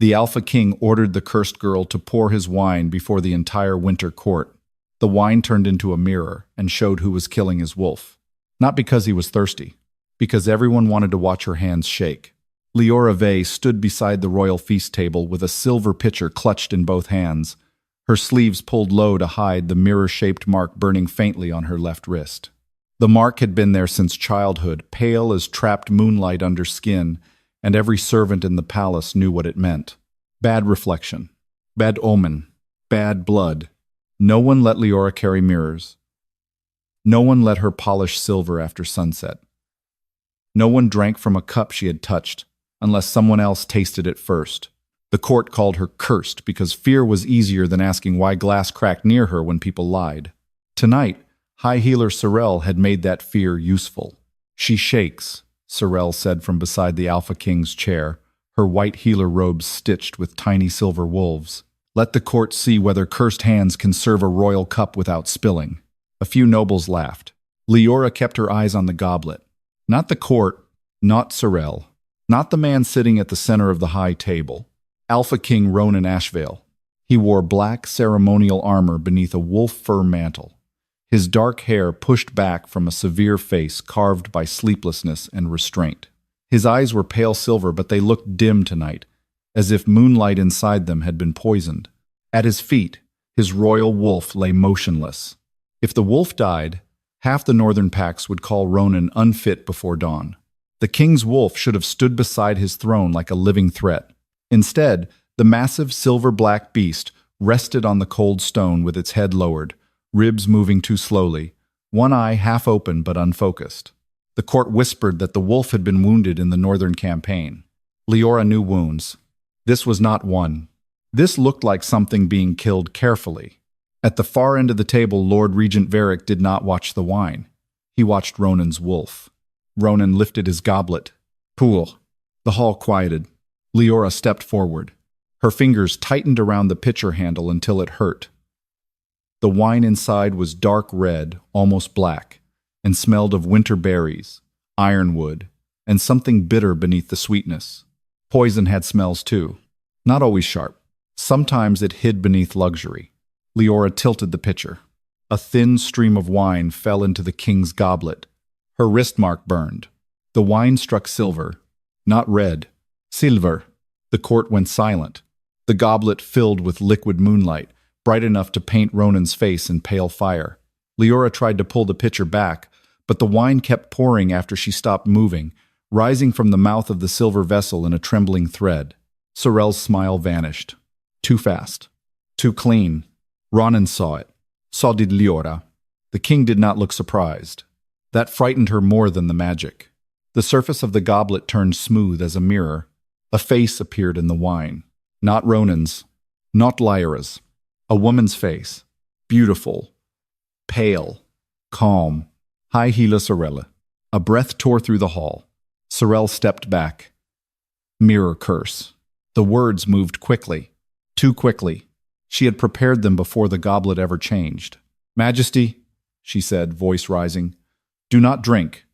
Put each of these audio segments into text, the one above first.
The Alpha King ordered the cursed girl to pour his wine before the entire winter court. The wine turned into a mirror and showed who was killing his wolf. Not because he was thirsty, because everyone wanted to watch her hands shake. Liora Vey stood beside the royal feast table with a silver pitcher clutched in both hands, her sleeves pulled low to hide the mirror-shaped mark burning faintly on her left wrist. The mark had been there since childhood, pale as trapped moonlight under skin, and every servant in the palace knew what it meant. Bad reflection, bad omen, bad blood. No one let Liora carry mirrors. No one let her polish silver after sunset. No one drank from a cup she had touched, unless someone else tasted it first. The court called her cursed because fear was easier than asking why glass cracked near her when people lied. Tonight, High Healer Sorel had made that fear useful. "She shakes," Sorel said from beside the Alpha King's chair, her white healer robes stitched with tiny silver wolves. "Let the court see whether cursed hands can serve a royal cup without spilling." A few nobles laughed. Liora kept her eyes on the goblet. Not the court, not Sorel, not the man sitting at the center of the high table. Alpha King Ronan Ashvale. He wore black ceremonial armor beneath a wolf fur mantle. His dark hair pushed back from a severe face carved by sleeplessness and restraint. His eyes were pale silver, but they looked dim tonight, as if moonlight inside them had been poisoned. At his feet, his royal wolf lay motionless. If the wolf died, half the northern packs would call Ronan unfit before dawn. The king's wolf should have stood beside his throne like a living threat. Instead, the massive silver-black beast rested on the cold stone with its head lowered, ribs moving too slowly, one eye half open but unfocused. The court whispered that the wolf had been wounded in the northern campaign. Liora knew wounds. This was not one. This looked like something being killed carefully. At the far end of the table, Lord Regent Vaeric did not watch the wine. He watched Ronan's wolf. Ronan lifted his goblet. Pool. The hall quieted. Liora stepped forward. Her fingers tightened around the pitcher handle until it hurt. The wine inside was dark red, almost black, and smelled of winter berries, ironwood, and something bitter beneath the sweetness. Poison had smells too, not always sharp. Sometimes it hid beneath luxury. Liora tilted the pitcher. A thin stream of wine fell into the king's goblet. Her wrist mark burned. The wine struck silver, not red. Silver. The court went silent. The goblet filled with liquid moonlight, bright enough to paint Ronan's face in pale fire. Liora tried to pull the pitcher back, but the wine kept pouring after she stopped moving, rising from the mouth of the silver vessel in a trembling thread. Sorel's smile vanished. Too fast. Too clean. Ronan saw it. So did Liora. The king did not look surprised. That frightened her more than the magic. The surface of the goblet turned smooth as a mirror. A face appeared in the wine. Not Ronan's. Not Liora's. A woman's face. Beautiful. Pale. Calm. High Healer Sorel. A breath tore through the hall. Sorel stepped back. Mirror curse. The words moved quickly. Too quickly. She had prepared them before the goblet ever changed. "Majesty," she said, voice rising, "do not drink.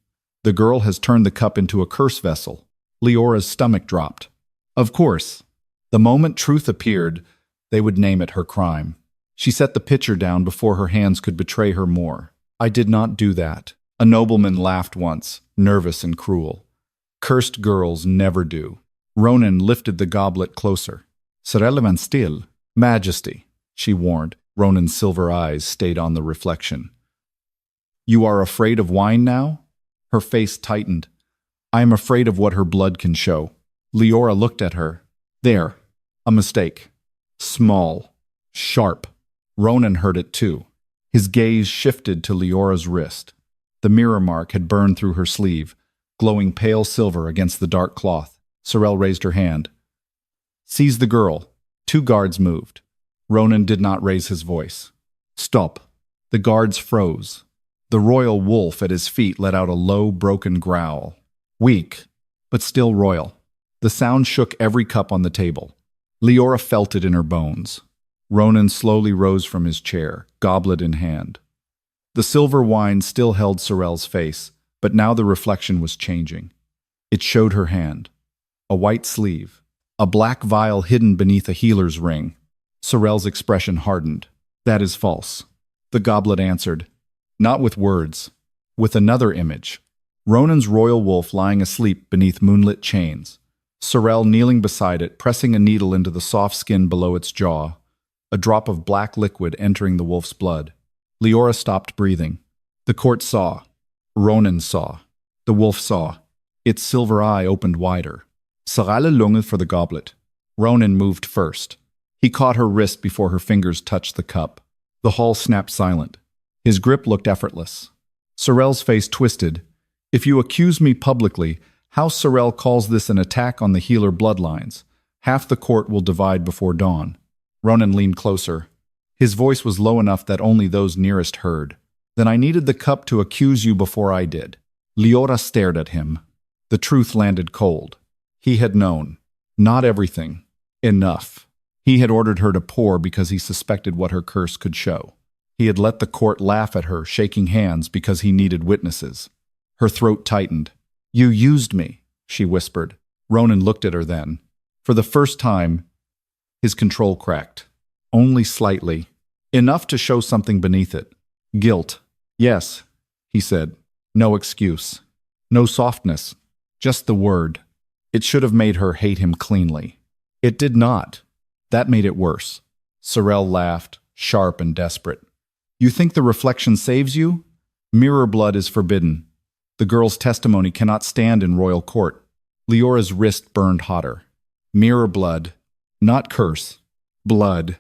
The girl has turned the cup into a curse vessel." Liora's stomach dropped. Of course. The moment truth appeared, they would name it her crime. She set the pitcher down before her hands could betray her more. "I did not do that." A nobleman laughed once, nervous and cruel. "Cursed girls never do." Ronan lifted the goblet closer. "Sorel van still." "Majesty," she warned. Ronan's silver eyes stayed on the reflection. "You are afraid of wine now?" Her face tightened. "I am afraid of what her blood can show." Liora looked at her. There. A mistake. Small. Sharp. Ronan heard it too. His gaze shifted to Liora's wrist. The mirror mark had burned through her sleeve, glowing pale silver against the dark cloth. Sorel raised her hand. "Seize the girl." 2 guards moved. Ronan did not raise his voice. "Stop." The guards froze. The royal wolf at his feet let out a low, broken growl. Weak, but still royal. The sound shook every cup on the table. Liora felt it in her bones. Ronan slowly rose from his chair, goblet in hand. The silver wine still held Sorel's face, but now the reflection was changing. It showed her hand. A white sleeve. A black vial hidden beneath a healer's ring. Sorel's expression hardened. That is false. The goblet answered. Not with words. With another image. Ronan's royal wolf lying asleep beneath moonlit chains. Sorel kneeling beside it, pressing a needle into the soft skin below its jaw. A drop of black liquid entering the wolf's blood. Liora stopped breathing. The court saw. Ronan saw. The wolf saw. Its silver eye opened wider. Sorelle lunged for the goblet. Ronan moved first. He caught her wrist before her fingers touched the cup. The hall snapped silent. His grip looked effortless. Sorel's face twisted. If you accuse me publicly, House Sorel calls this an attack on the healer bloodlines. Half the court will divide before dawn. Ronan leaned closer. His voice was low enough that only those nearest heard. Then I needed the cup to accuse you before I did. Liora stared at him. The truth landed cold. He had known. Not everything. Enough. He had ordered her to pour because he suspected what her curse could show. He had let the court laugh at her, shaking hands because he needed witnesses. Her throat tightened. You used me, she whispered. Ronan looked at her then. For the first time, his control cracked. Only slightly. Enough to show something beneath it. Guilt. Yes, he said. No excuse. No softness. Just the word. It should have made her hate him cleanly. It did not. That made it worse. Sorel laughed, sharp and desperate. You think the reflection saves you? Mirror blood is forbidden. The girl's testimony cannot stand in royal court. Liora's wrist burned hotter. Mirror blood. Not curse. Blood.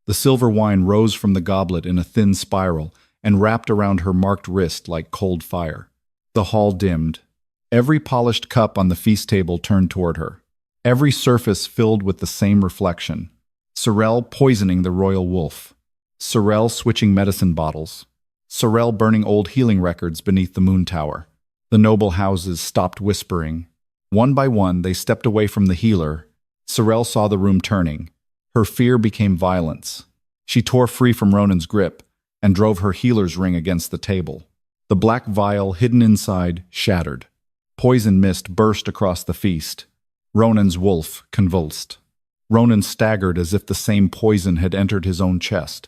The silver wine rose from the goblet in a thin spiral and wrapped around her marked wrist like cold fire. The hall dimmed. Every polished cup on the feast table turned toward her. Every surface filled with the same reflection. Sorel poisoning the royal wolf. Sorel switching medicine bottles. Sorel burning old healing records beneath the moon tower. The noble houses stopped whispering. One by one, they stepped away from the healer. Sorel saw the room turning. Her fear became violence. She tore free from Ronan's grip and drove her healer's ring against the table. The black vial hidden inside shattered. Poison mist burst across the feast. Ronan's wolf convulsed. Ronan staggered as if the same poison had entered his own chest.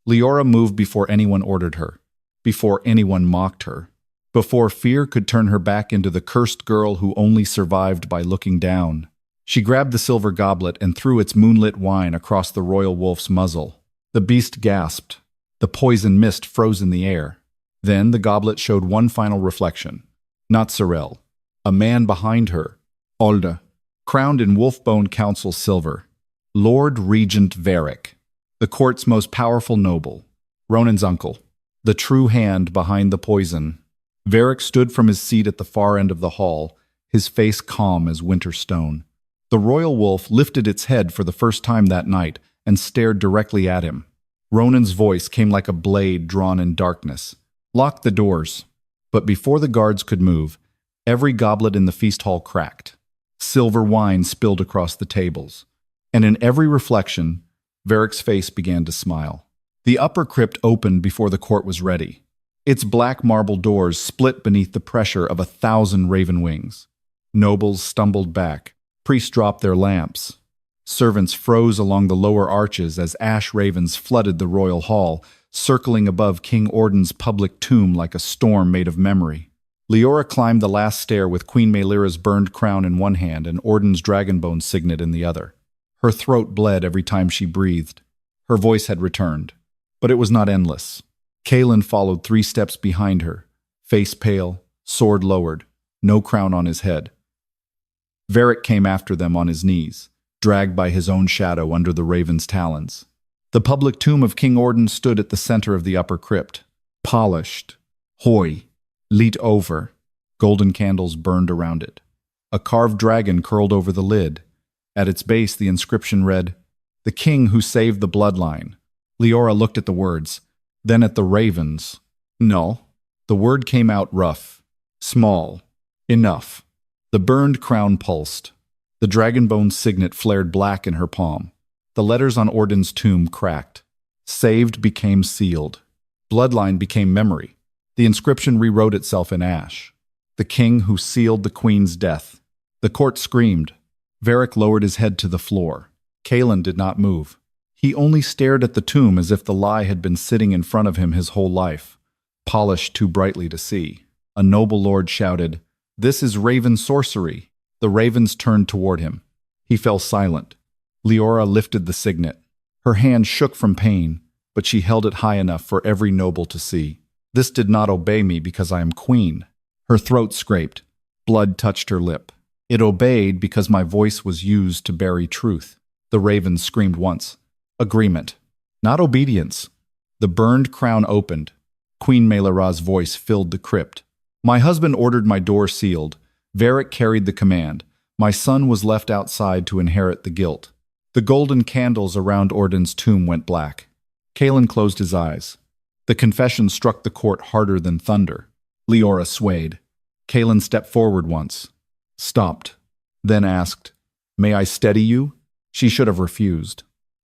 Liora moved before anyone ordered her, before anyone mocked her, before fear could turn her back into the cursed girl who only survived by looking down. She grabbed the silver goblet and threw its moonlit wine across the royal wolf's muzzle. The beast gasped. The poison mist froze in the air. Then the goblet showed one final reflection. Not Sorel. A man behind her. Olda. Crowned in wolf-bone council silver. Lord Regent Vaeric. The court's most powerful noble. Ronan's uncle. The true hand behind the poison. Vaeric stood from his seat at the far end of the hall, his face calm as winter stone. The royal wolf lifted its head for the first time that night and stared directly at him. Ronan's voice came like a blade drawn in darkness. Lock the doors. But before the guards could move, every goblet in the feast hall cracked. Silver wine spilled across the tables. And in every reflection, Vaeric's face began to smile. The upper crypt opened before the court was ready. Its black marble doors split beneath the pressure of 1,000 raven wings. Nobles stumbled back. Priests dropped their lamps. Servants froze along the lower arches as ash ravens flooded the royal hall, circling above King Orden's public tomb like a storm made of memory. Liora climbed the last stair with Queen Melira's burned crown in one hand and Orden's dragonbone signet in the other. Her throat bled every time she breathed. Her voice had returned. But it was not endless. Kaelin followed 3 steps behind her, face pale, sword lowered, no crown on his head. Vaeric came after them on his knees, dragged by his own shadow under the raven's talons. The public tomb of King Orden stood at the center of the upper crypt. Polished, hoy, lit over. Golden candles burned around it. A carved dragon curled over the lid. At its base, the inscription read, "The king who saved the bloodline." Liora looked at the words, then at the ravens. No. The word came out rough. Small. Enough. The burned crown pulsed. The dragonbone signet flared black in her palm. The letters on Orden's tomb cracked. Saved became sealed. Bloodline became memory. The inscription rewrote itself in ash. The king who sealed the queen's death. The court screamed. Vaeric lowered his head to the floor. Kaelin did not move. He only stared at the tomb as if the lie had been sitting in front of him his whole life, polished too brightly to see. A noble lord shouted, "This is raven sorcery." The ravens turned toward him. He fell silent. Liora lifted the signet. Her hand shook from pain, but she held it high enough for every noble to see. "This did not obey me because I am queen." Her throat scraped. Blood touched her lip. "It obeyed because my voice was used to bury truth." The ravens screamed once. Agreement. Not obedience. The burned crown opened. Queen Melira's voice filled the crypt. "My husband ordered my door sealed. Vaeric carried the command. My son was left outside to inherit the guilt." The golden candles around Orden's tomb went black. Kaelin closed his eyes. The confession struck the court harder than thunder. Liora swayed. Kaelin stepped forward once. Stopped. Then asked, "May I steady you?" She should have refused.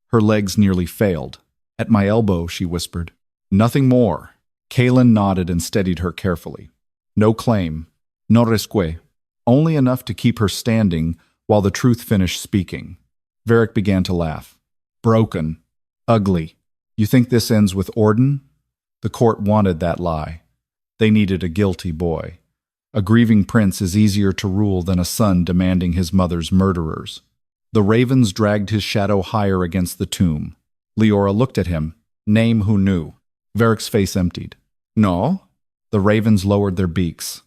Her legs nearly failed. "At my elbow," she whispered. "Nothing more." Kaelin nodded and steadied her carefully. No claim. No risque. Only enough to keep her standing while the truth finished speaking. Vaeric began to laugh. "Broken. Ugly. You think this ends with Orden?" The court wanted that lie. They needed a guilty boy. A grieving prince is easier to rule than a son demanding his mother's murderers. The ravens dragged his shadow higher against the tomb. Liora looked at him. Name who knew. Vaeric's face emptied. "No?" The ravens lowered their beaks.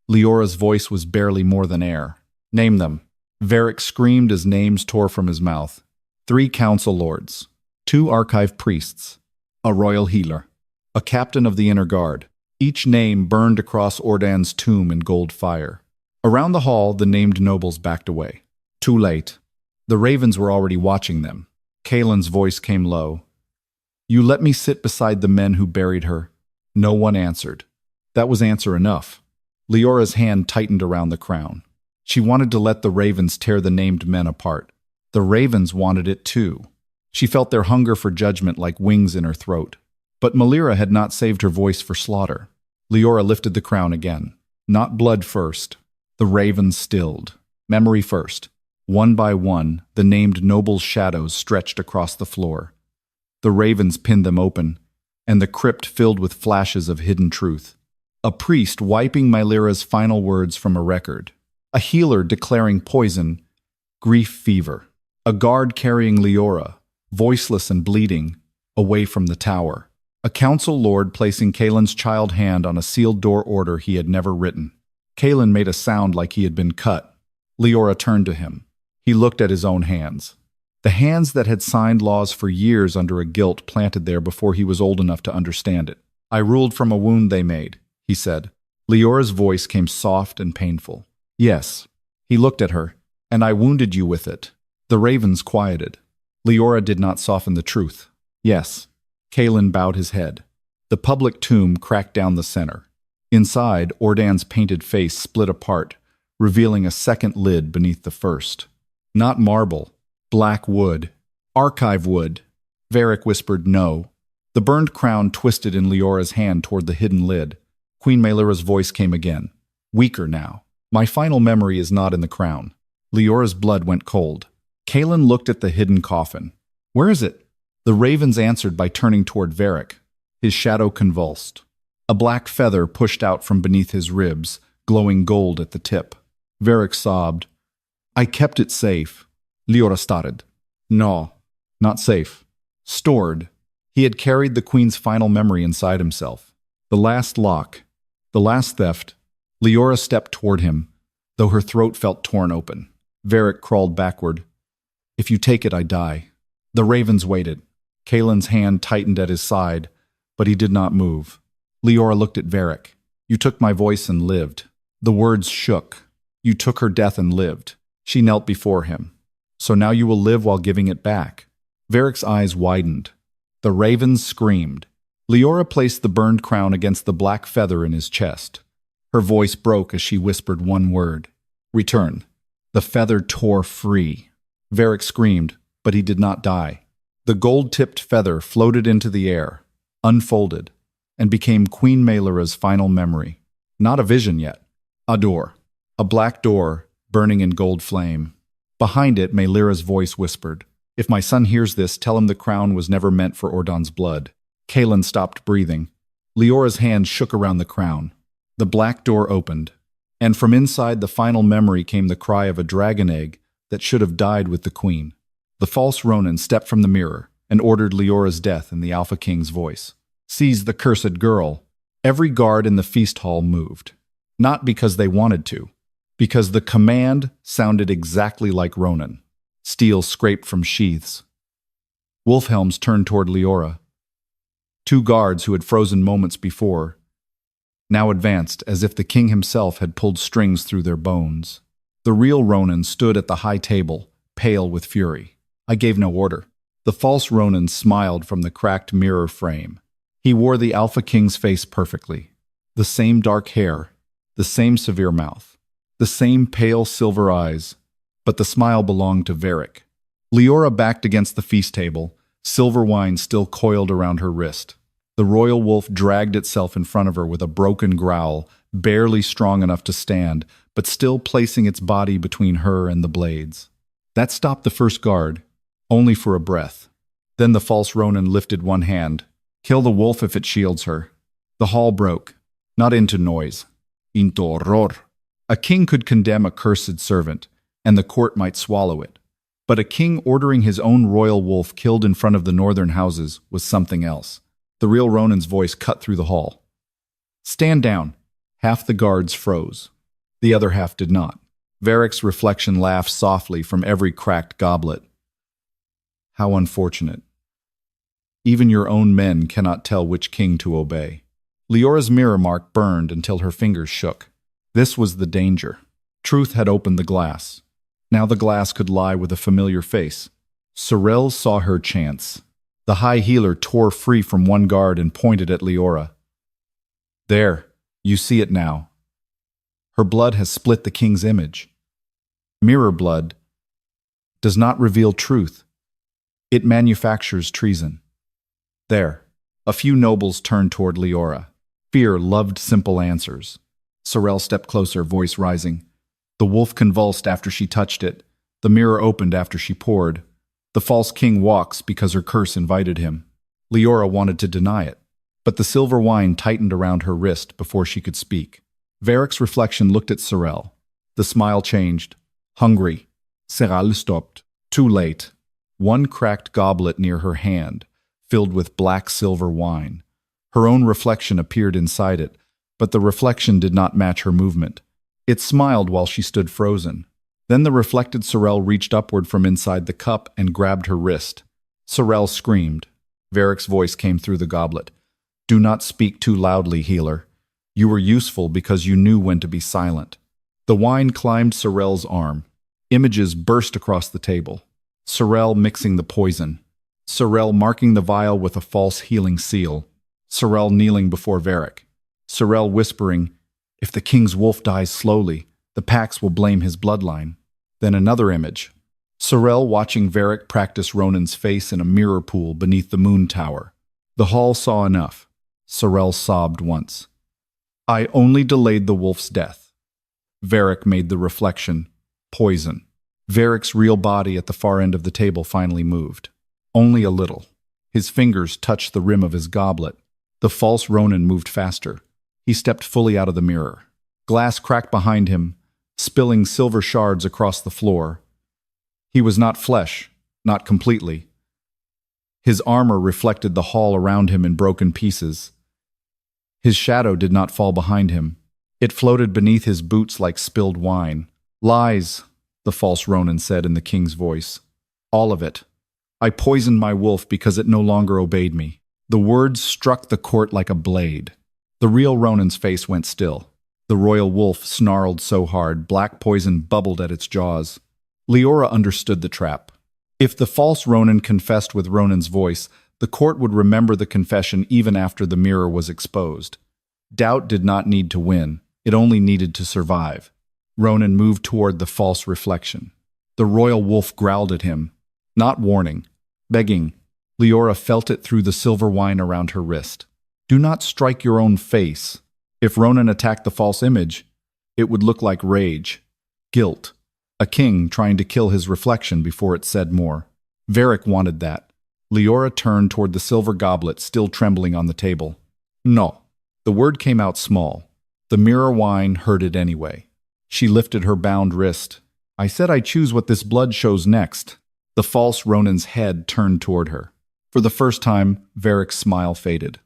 Leora's voice was barely more than air. "Name them." Vaeric screamed as names tore from his mouth. 3 council lords, 2 archive priests, a royal healer, a captain of the inner guard. Each name burned across Ordan's tomb in gold fire. Around the hall, the named nobles backed away. Too late. The ravens were already watching them. Kaelin's voice came low. "You let me sit beside the men who buried her." No one answered. That was answer enough. Leora's hand tightened around the crown. She wanted to let the ravens tear the named men apart. The ravens wanted it too. She felt their hunger for judgment like wings in her throat. But Melira had not saved her voice for slaughter. Liora lifted the crown again. Not blood first. The ravens stilled. Memory first. One by one, the named nobles' shadows stretched across the floor. The ravens pinned them open, and the crypt filled with flashes of hidden truth. A priest wiping Melira's final words from a record. A healer declaring poison, grief fever. A guard carrying Liora, voiceless and bleeding, away from the tower. A council lord placing Kaelin's child hand on a sealed door order he had never written. Kaelin made a sound like he had been cut. Liora turned to him. He looked at his own hands. The hands that had signed laws for years under a guilt planted there before he was old enough to understand it. "I ruled from a wound they made," he said. Leora's voice came soft and painful. "Yes." He looked at her. "And I wounded you with it." The ravens quieted. Liora did not soften the truth. "Yes." Kaelin bowed his head. The public tomb cracked down the center. Inside, Ordan's painted face split apart, revealing a second lid beneath the first. Not marble, black wood. Archive wood. Vaeric whispered no. The burned crown twisted in Leora's hand toward the hidden lid. Queen Melira's voice came again. Weaker now. "My final memory is not in the crown." Leora's blood went cold. Kaelin looked at the hidden coffin. "Where is it?" The ravens answered by turning toward Vaeric. His shadow convulsed. A black feather pushed out from beneath his ribs, glowing gold at the tip. Vaeric sobbed. "I kept it safe." Liora started. "No, not safe. Stored." He had carried the queen's final memory inside himself. The last lock. The last theft. Liora stepped toward him, though her throat felt torn open. Vaeric crawled backward. "If you take it, I die." The ravens waited. Kaelin's hand tightened at his side, but he did not move. Liora looked at Vaeric. "You took my voice and lived." The words shook. "You took her death and lived." She knelt before him. "So now you will live while giving it back." Vaeric's eyes widened. The ravens screamed. Liora placed the burned crown against the black feather in his chest. Her voice broke as she whispered one word. "Return." The feather tore free. Vaeric screamed, but he did not die. The gold-tipped feather floated into the air, unfolded, and became Queen Melira's final memory. Not a vision yet. A door. A black door, burning in gold flame. Behind it, Melira's voice whispered, "If my son hears this, tell him the crown was never meant for Ordon's blood." Kaelin stopped breathing. Leora's hand shook around the crown. The black door opened, and from inside the final memory came the cry of a dragon egg that should have died with the queen. The false Ronan stepped from the mirror and ordered Leora's death in the Alpha King's voice. "Seize the cursed girl." Every guard in the feast hall moved, not because they wanted to, because the command sounded exactly like Ronan. Steel scraped from sheaths. Wolfhelms turned toward Leora. Two guards who had frozen moments before now advanced as if the king himself had pulled strings through their bones. The real Ronan stood at the high table, pale with fury. "I gave no order." The false Ronan smiled from the cracked mirror frame. He wore the Alpha King's face perfectly. The same dark hair, the same severe mouth, the same pale silver eyes, but the smile belonged to Vaeric. Liora backed against the feast table, silver wine still coiled around her wrist. The royal wolf dragged itself in front of her with a broken growl, barely strong enough to stand, but still placing its body between her and the blades. That stopped the first guard, only for a breath. Then the false Ronan lifted one hand. "Kill the wolf if it shields her." The hall broke, not into noise, into horror. A king could condemn a cursed servant, and the court might swallow it. But a king ordering his own royal wolf killed in front of the northern houses was something else. The real Ronan's voice cut through the hall. "Stand down." Half the guards froze. The other half did not. Vaeric's reflection laughed softly from every cracked goblet. How unfortunate. Even your own men cannot tell which king to obey. Leora's mirror mark burned until her fingers shook. This was the danger. Truth had opened the glass. Now the glass could lie with a familiar face. Sorel saw her chance. The high healer tore free from one guard and pointed at Liora. "There, you see it now. Her blood has split the king's image. Mirror blood does not reveal truth. It manufactures treason." There. A few nobles turned toward Liora. Fear loved simple answers. Sorel stepped closer, voice rising. The wolf convulsed after she touched it. The mirror opened after she poured. The false king walks because her curse invited him. Liora wanted to deny it, but the silver wine tightened around her wrist before she could speak. Vaeric's reflection looked at Sorel. The smile changed. Hungry. Sorel stopped. Too late. One cracked goblet near her hand, filled with black silver wine. Her own reflection appeared inside it, but the reflection did not match her movement. It smiled while she stood frozen. Then the reflected Sorel reached upward from inside the cup and grabbed her wrist. Sorel screamed. Vaeric's voice came through the goblet. "Do not speak too loudly, healer. You were useful because you knew when to be silent." The wine climbed Sorel's arm. Images burst across the table. Sorel mixing the poison. Sorel marking the vial with a false healing seal. Sorel kneeling before Vaeric. Sorel whispering, "If the king's wolf dies slowly, the Pax will blame his bloodline." Then another image. Sorel watching Vaeric practice Ronan's face in a mirror pool beneath the moon tower. The hall saw enough. Sorel sobbed once. "I only delayed the wolf's death." Vaeric made the reflection. Poison. Vaeric's real body at the far end of the table finally moved. Only a little. His fingers touched the rim of his goblet. The false Ronan moved faster. He stepped fully out of the mirror. Glass cracked behind him, spilling silver shards across the floor. He was not flesh, not completely. His armor reflected the hall around him in broken pieces. His shadow did not fall behind him. It floated beneath his boots like spilled wine. "Lies," the false Ronan said in the king's voice. "All of it. I poisoned my wolf because it no longer obeyed me." The words struck the court like a blade. The real Ronan's face went still. The royal wolf snarled so hard, black poison bubbled at its jaws. Liora understood the trap. If the false Ronan confessed with Ronan's voice, the court would remember the confession even after the mirror was exposed. Doubt did not need to win. It only needed to survive. Ronan moved toward the false reflection. The royal wolf growled at him, not warning, begging. Liora felt it through the silver wine around her wrist. "Do not strike your own face." If Ronan attacked the false image, it would look like rage, guilt, A king trying to kill his reflection before it said more. Vaeric wanted that. Liora turned toward the silver goblet still trembling on the table. No. The word came out small. The mirror wine heard it anyway. She lifted her bound wrist. I said I choose what this blood shows next. The false Ronan's head turned toward her. For the first time, Vaeric's smile faded.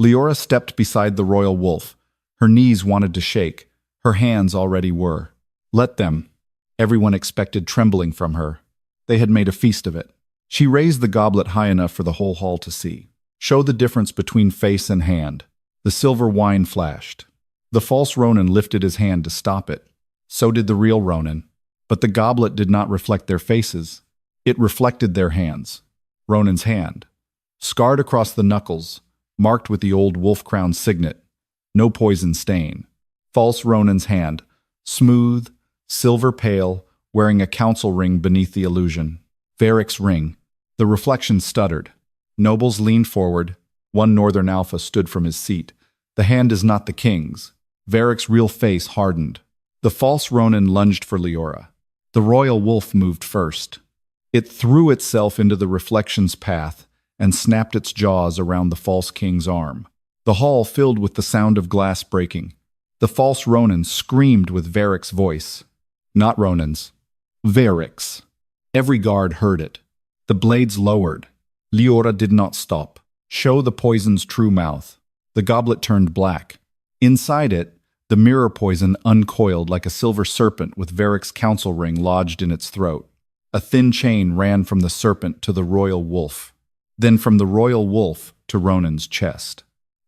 Liora stepped beside the royal wolf. Her knees wanted to shake. Her hands already were. Let them. Everyone expected trembling from her. They had made a feast of it. She raised the goblet high enough for the whole hall to see. Show the difference between face and hand. The silver wine flashed. The false Ronan lifted his hand to stop it. So did the real Ronan. But the goblet did not reflect their faces. It reflected their hands. Ronan's hand. Scarred across the knuckles, marked with the old wolf crown signet. No poison stain. False Ronan's hand. Smooth, silver pale, wearing a council ring beneath the illusion. Vaeric's ring. The reflection stuttered. Nobles leaned forward. One northern alpha stood from his seat. The hand is not the king's. Vaeric's real face hardened. The false Ronan lunged for Liora. The royal wolf moved first. It threw itself into the reflection's path and snapped its jaws around the false king's arm. The hall filled with the sound of glass breaking. The false Ronan screamed with Vaeric's voice. Not Ronan's. Vaeric's. Every guard heard it. The blades lowered. Liora did not stop. Show the poison's true mouth. The goblet turned black. Inside it, the mirror poison uncoiled like a silver serpent with Vaeric's council ring lodged in its throat. A thin chain ran from the serpent to the royal wolf, then from the royal wolf to Ronan's chest.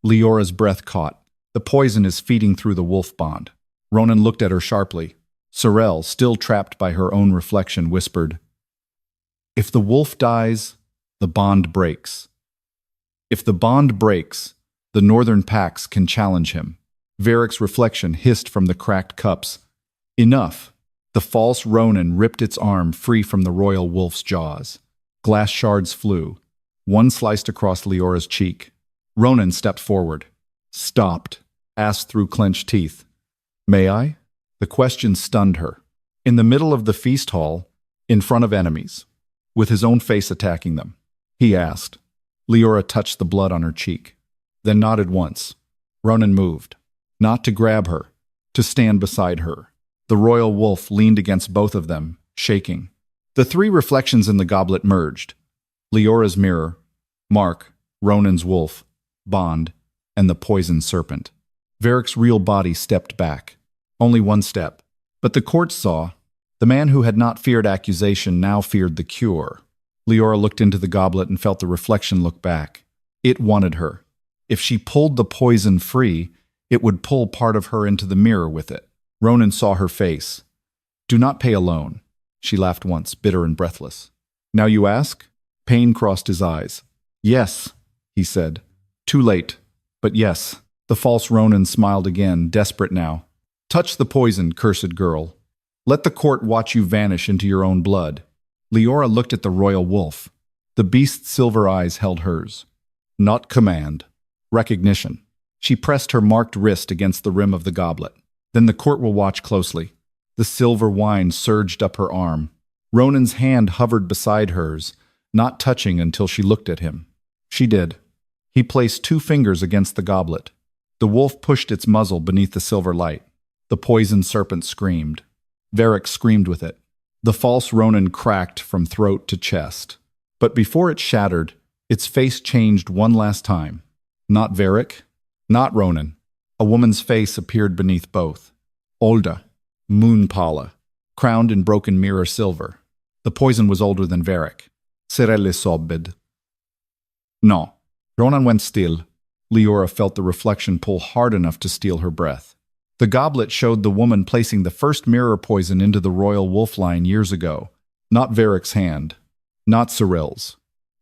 Liora's breath caught. The poison is feeding through the wolf bond. Ronan looked at her sharply. Sorel, still trapped by her own reflection, whispered, If the wolf dies, the bond breaks. If the bond breaks, the northern packs can challenge him. Vaeric's reflection hissed from the cracked cups. Enough. The false Ronan ripped its arm free from the royal wolf's jaws. Glass shards flew. One sliced across Liora's cheek. Ronan stepped forward. Stopped. Asked through clenched teeth. May I? The question stunned her. In the middle of the feast hall, in front of enemies, with his own face attacking them, he asked. Liora touched the blood on her cheek, then nodded once. Ronan moved. Not to grab her, to stand beside her. The royal wolf leaned against both of them, shaking. The three reflections in the goblet merged. Liora's mirror, Mark, Ronan's wolf, Bond, and the poison serpent. Vaeric's real body stepped back. Only one step. But the court saw. The man who had not feared accusation now feared the cure. Liora looked into the goblet and felt the reflection look back. It wanted her. If she pulled the poison free, it would pull part of her into the mirror with it. Ronan saw her face. Do not pay alone. She laughed once, bitter and breathless. Now you ask? Pain crossed his eyes. Yes, he said. Too late. But yes. The false Ronan smiled again, desperate now. Touch the poison, cursed girl. Let the court watch you vanish into your own blood. Liora looked at the royal wolf. The beast's silver eyes held hers. Not command. Recognition. She pressed her marked wrist against the rim of the goblet. Then the court will watch closely. The silver wine surged up her arm. Ronan's hand hovered beside hers, not touching until she looked at him. She did. He placed 2 fingers against the goblet. The wolf pushed its muzzle beneath the silver light. The poisoned serpent screamed. Vaeric screamed with it. The false Ronan cracked from throat to chest. But before it shattered, its face changed one last time. Not Vaeric, not Ronan. A woman's face appeared beneath both. Olda, Moonpala, crowned in broken mirror silver. The poison was older than Vaeric. Serele sobbed. No. Ronan went still. Liora felt the reflection pull hard enough to steal her breath. The goblet showed the woman placing the first mirror poison into the royal wolf line years ago. Not Vaeric's hand. Not Cyril's.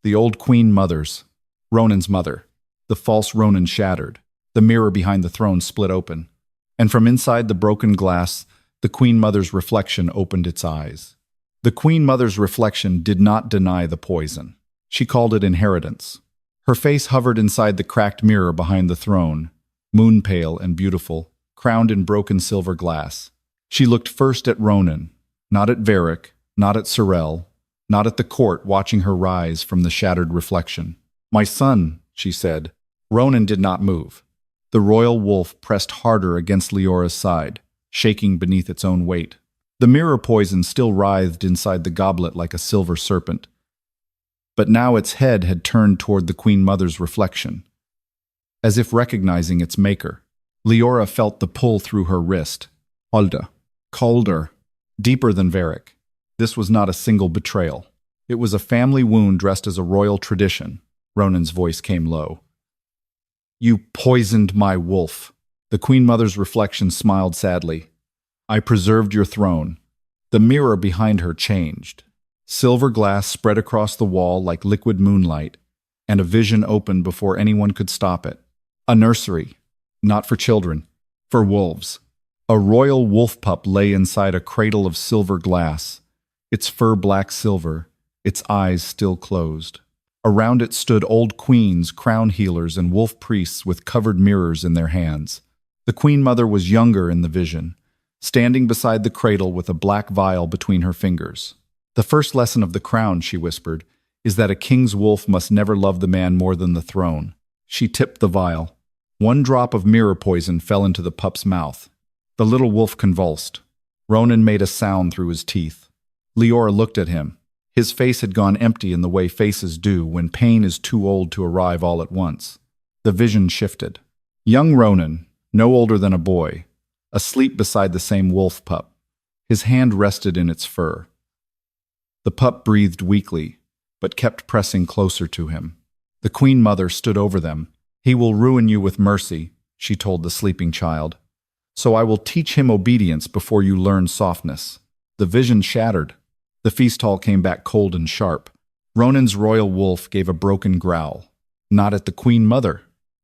The old queen mother's. Ronan's mother. The false Ronan shattered. The mirror behind the throne split open. And from inside the broken glass, the queen mother's reflection opened its eyes. The queen mother's reflection did not deny the poison. She called it inheritance. Her face hovered inside the cracked mirror behind the throne, moon-pale and beautiful, crowned in broken silver glass. She looked first at Ronan, Not at Vaeric, not at Sorel, not at the court watching her rise from the shattered reflection. "My son," she said. Ronan did not move. The royal wolf pressed harder against Leora's side, shaking beneath its own weight. The mirror poison still writhed inside the goblet like a silver serpent. But now its head had turned toward the Queen Mother's reflection, as if recognizing its maker. Liora felt the pull through her wrist. Colder, deeper than Vaeric. This was not a single betrayal. It was a family wound dressed as a royal tradition. Ronan's voice came low. "You poisoned my wolf." The Queen Mother's reflection smiled sadly. "I preserved your throne." The mirror behind her changed. Silver glass spread across the wall like liquid moonlight, and a vision opened before anyone could stop it. A nursery, not for children, for wolves. A royal wolf pup lay inside a cradle of silver glass, its fur black silver, its eyes still closed. Around it stood old queens, crown healers, and wolf priests with covered mirrors in their hands. The Queen Mother was younger in the vision, standing beside the cradle with a black vial between her fingers. "The first lesson of the crown," she whispered, "is that a king's wolf must never love the man more than the throne." She tipped the vial. One drop of mirror poison fell into the pup's mouth. The little wolf convulsed. Ronan made a sound through his teeth. Liora looked at him. His face had gone empty in the way faces do when pain is too old to arrive all at once. The vision shifted. Young Ronan, no older than a boy, asleep beside the same wolf pup. His hand rested in its fur. The pup breathed weakly, but kept pressing closer to him. The Queen Mother stood over them. "He will ruin you with mercy," she told the sleeping child. "So I will teach him obedience before you learn softness." The vision shattered. The feast hall came back cold and sharp. Ronan's royal wolf gave a broken growl. Not at the Queen Mother.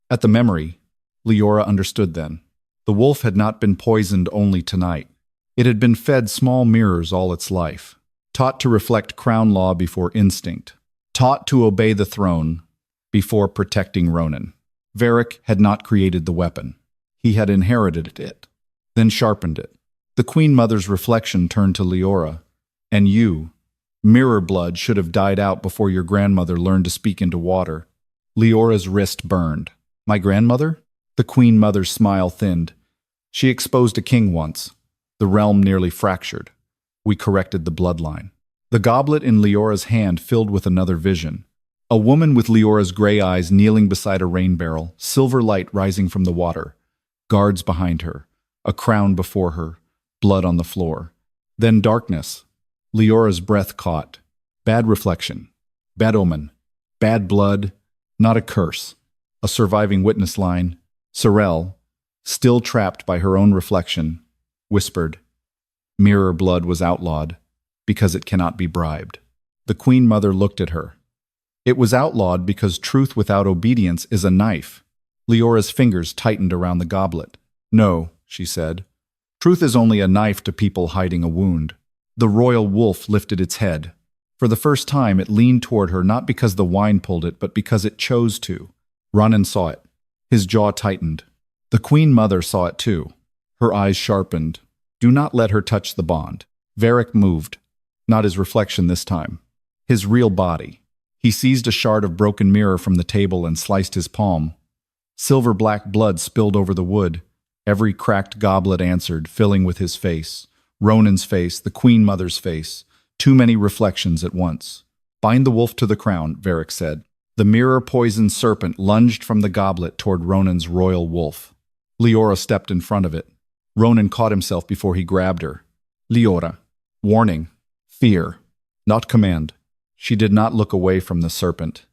At the memory. Liora understood then. The wolf had not been poisoned only tonight. It had been fed small mirrors all its life. Taught to reflect crown law before instinct. Taught to obey the throne before protecting Ronan. Vaeric had not created the weapon. He had inherited it, then sharpened it. The Queen Mother's reflection turned to Liora. "And you, mirror blood, should have died out before your grandmother learned to speak into water." Leora's wrist burned. "My grandmother?" The Queen Mother's smile thinned. "She exposed a king once. The realm nearly fractured. We corrected the bloodline." The goblet in Leora's hand filled with another vision. A woman with Leora's gray eyes kneeling beside a rain barrel, silver light rising from the water. Guards behind her, a crown before her, blood on the floor. Then darkness. Leora's breath caught. Bad reflection. Bad omen. Bad blood. Not a curse. A surviving witness line. Sorel, still trapped by her own reflection, whispered, "Mirror blood was outlawed, because it cannot be bribed." The Queen Mother looked at her. "It was outlawed because truth without obedience is a knife." Leora's fingers tightened around the goblet. "No," she said. "Truth is only a knife to people hiding a wound." The royal wolf lifted its head. For the first time, it leaned toward her not because the wine pulled it, but because it chose to. Ronan saw it. His jaw tightened. The Queen Mother saw it too. Her eyes sharpened. Do not let her touch the bond. Vaeric moved. Not his reflection this time. His real body. He seized a shard of broken mirror from the table and sliced his palm. Silver-black blood spilled over the wood. Every cracked goblet answered, filling with his face. Ronan's face, the Queen Mother's face. Too many reflections at once. "Bind the wolf to the crown," Vaeric said. The mirror-poisoned serpent lunged from the goblet toward Ronan's royal wolf. Liora stepped in front of it. Ronan caught himself before he grabbed her. "Liora." Warning. Fear. Not command. She did not look away from the serpent.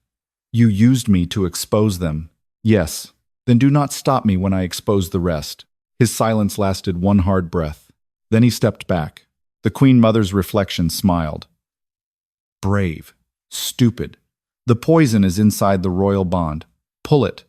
"You used me to expose them." "Yes. Then do not stop me when I expose the rest." His silence lasted one hard breath. Then he stepped back. The Queen Mother's reflection smiled. "Brave. Stupid. The poison is inside the royal bond. Pull it."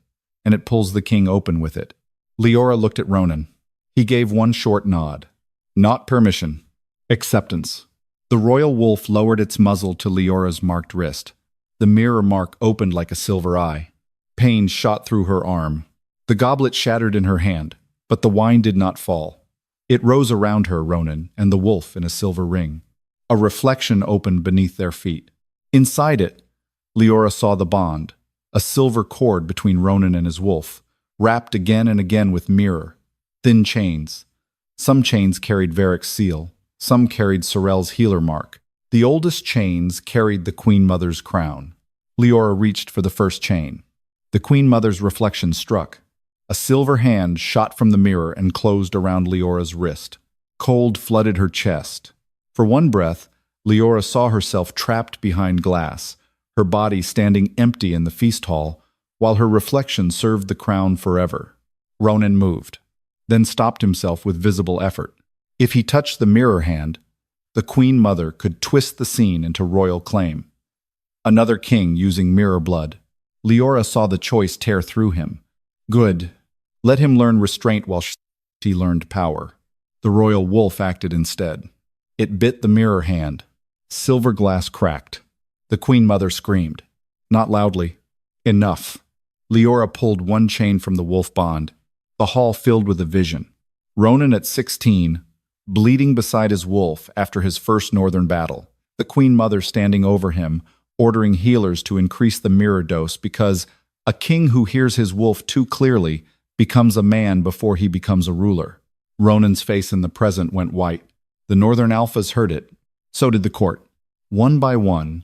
And it pulls the king open with it. Liora looked at Ronan. He gave one short nod. Not permission. Acceptance. The royal wolf lowered its muzzle to Leora's marked wrist. The mirror mark opened like a silver eye. Pain shot through her arm. The goblet shattered in her hand, but the wine did not fall. It rose around her, Ronan, and the wolf in a silver ring. A reflection opened beneath their feet. Inside it, Liora saw the bond, a silver cord between Ronan and his wolf, wrapped again and again with mirror, thin chains. Some chains carried Vaeric's seal, some carried Sorel's healer mark. The oldest chains carried the Queen Mother's crown. Liora reached for the first chain. The Queen Mother's reflection struck. A silver hand shot from the mirror and closed around Leora's wrist. Cold flooded her chest. For one breath, Liora saw herself trapped behind glass, her body standing empty in the feast hall, while her reflection served the crown forever. Ronan moved, then stopped himself with visible effort. If he touched the mirror hand, the Queen Mother could twist the scene into royal claim. Another king using mirror blood. Liora saw the choice tear through him. Good. Let him learn restraint while she learned power. The royal wolf acted instead. It bit the mirror hand. Silver glass cracked. The Queen Mother screamed. Not loudly. Enough. Liora pulled one chain from the wolf bond. The hall filled with a vision. Ronan at 16, bleeding beside his wolf after his first northern battle. The Queen Mother standing over him, ordering healers to increase the mirror dose because a king who hears his wolf too clearly becomes a man before he becomes a ruler. Ronan's face in the present went white. The northern alphas heard it. So did the court. One by one,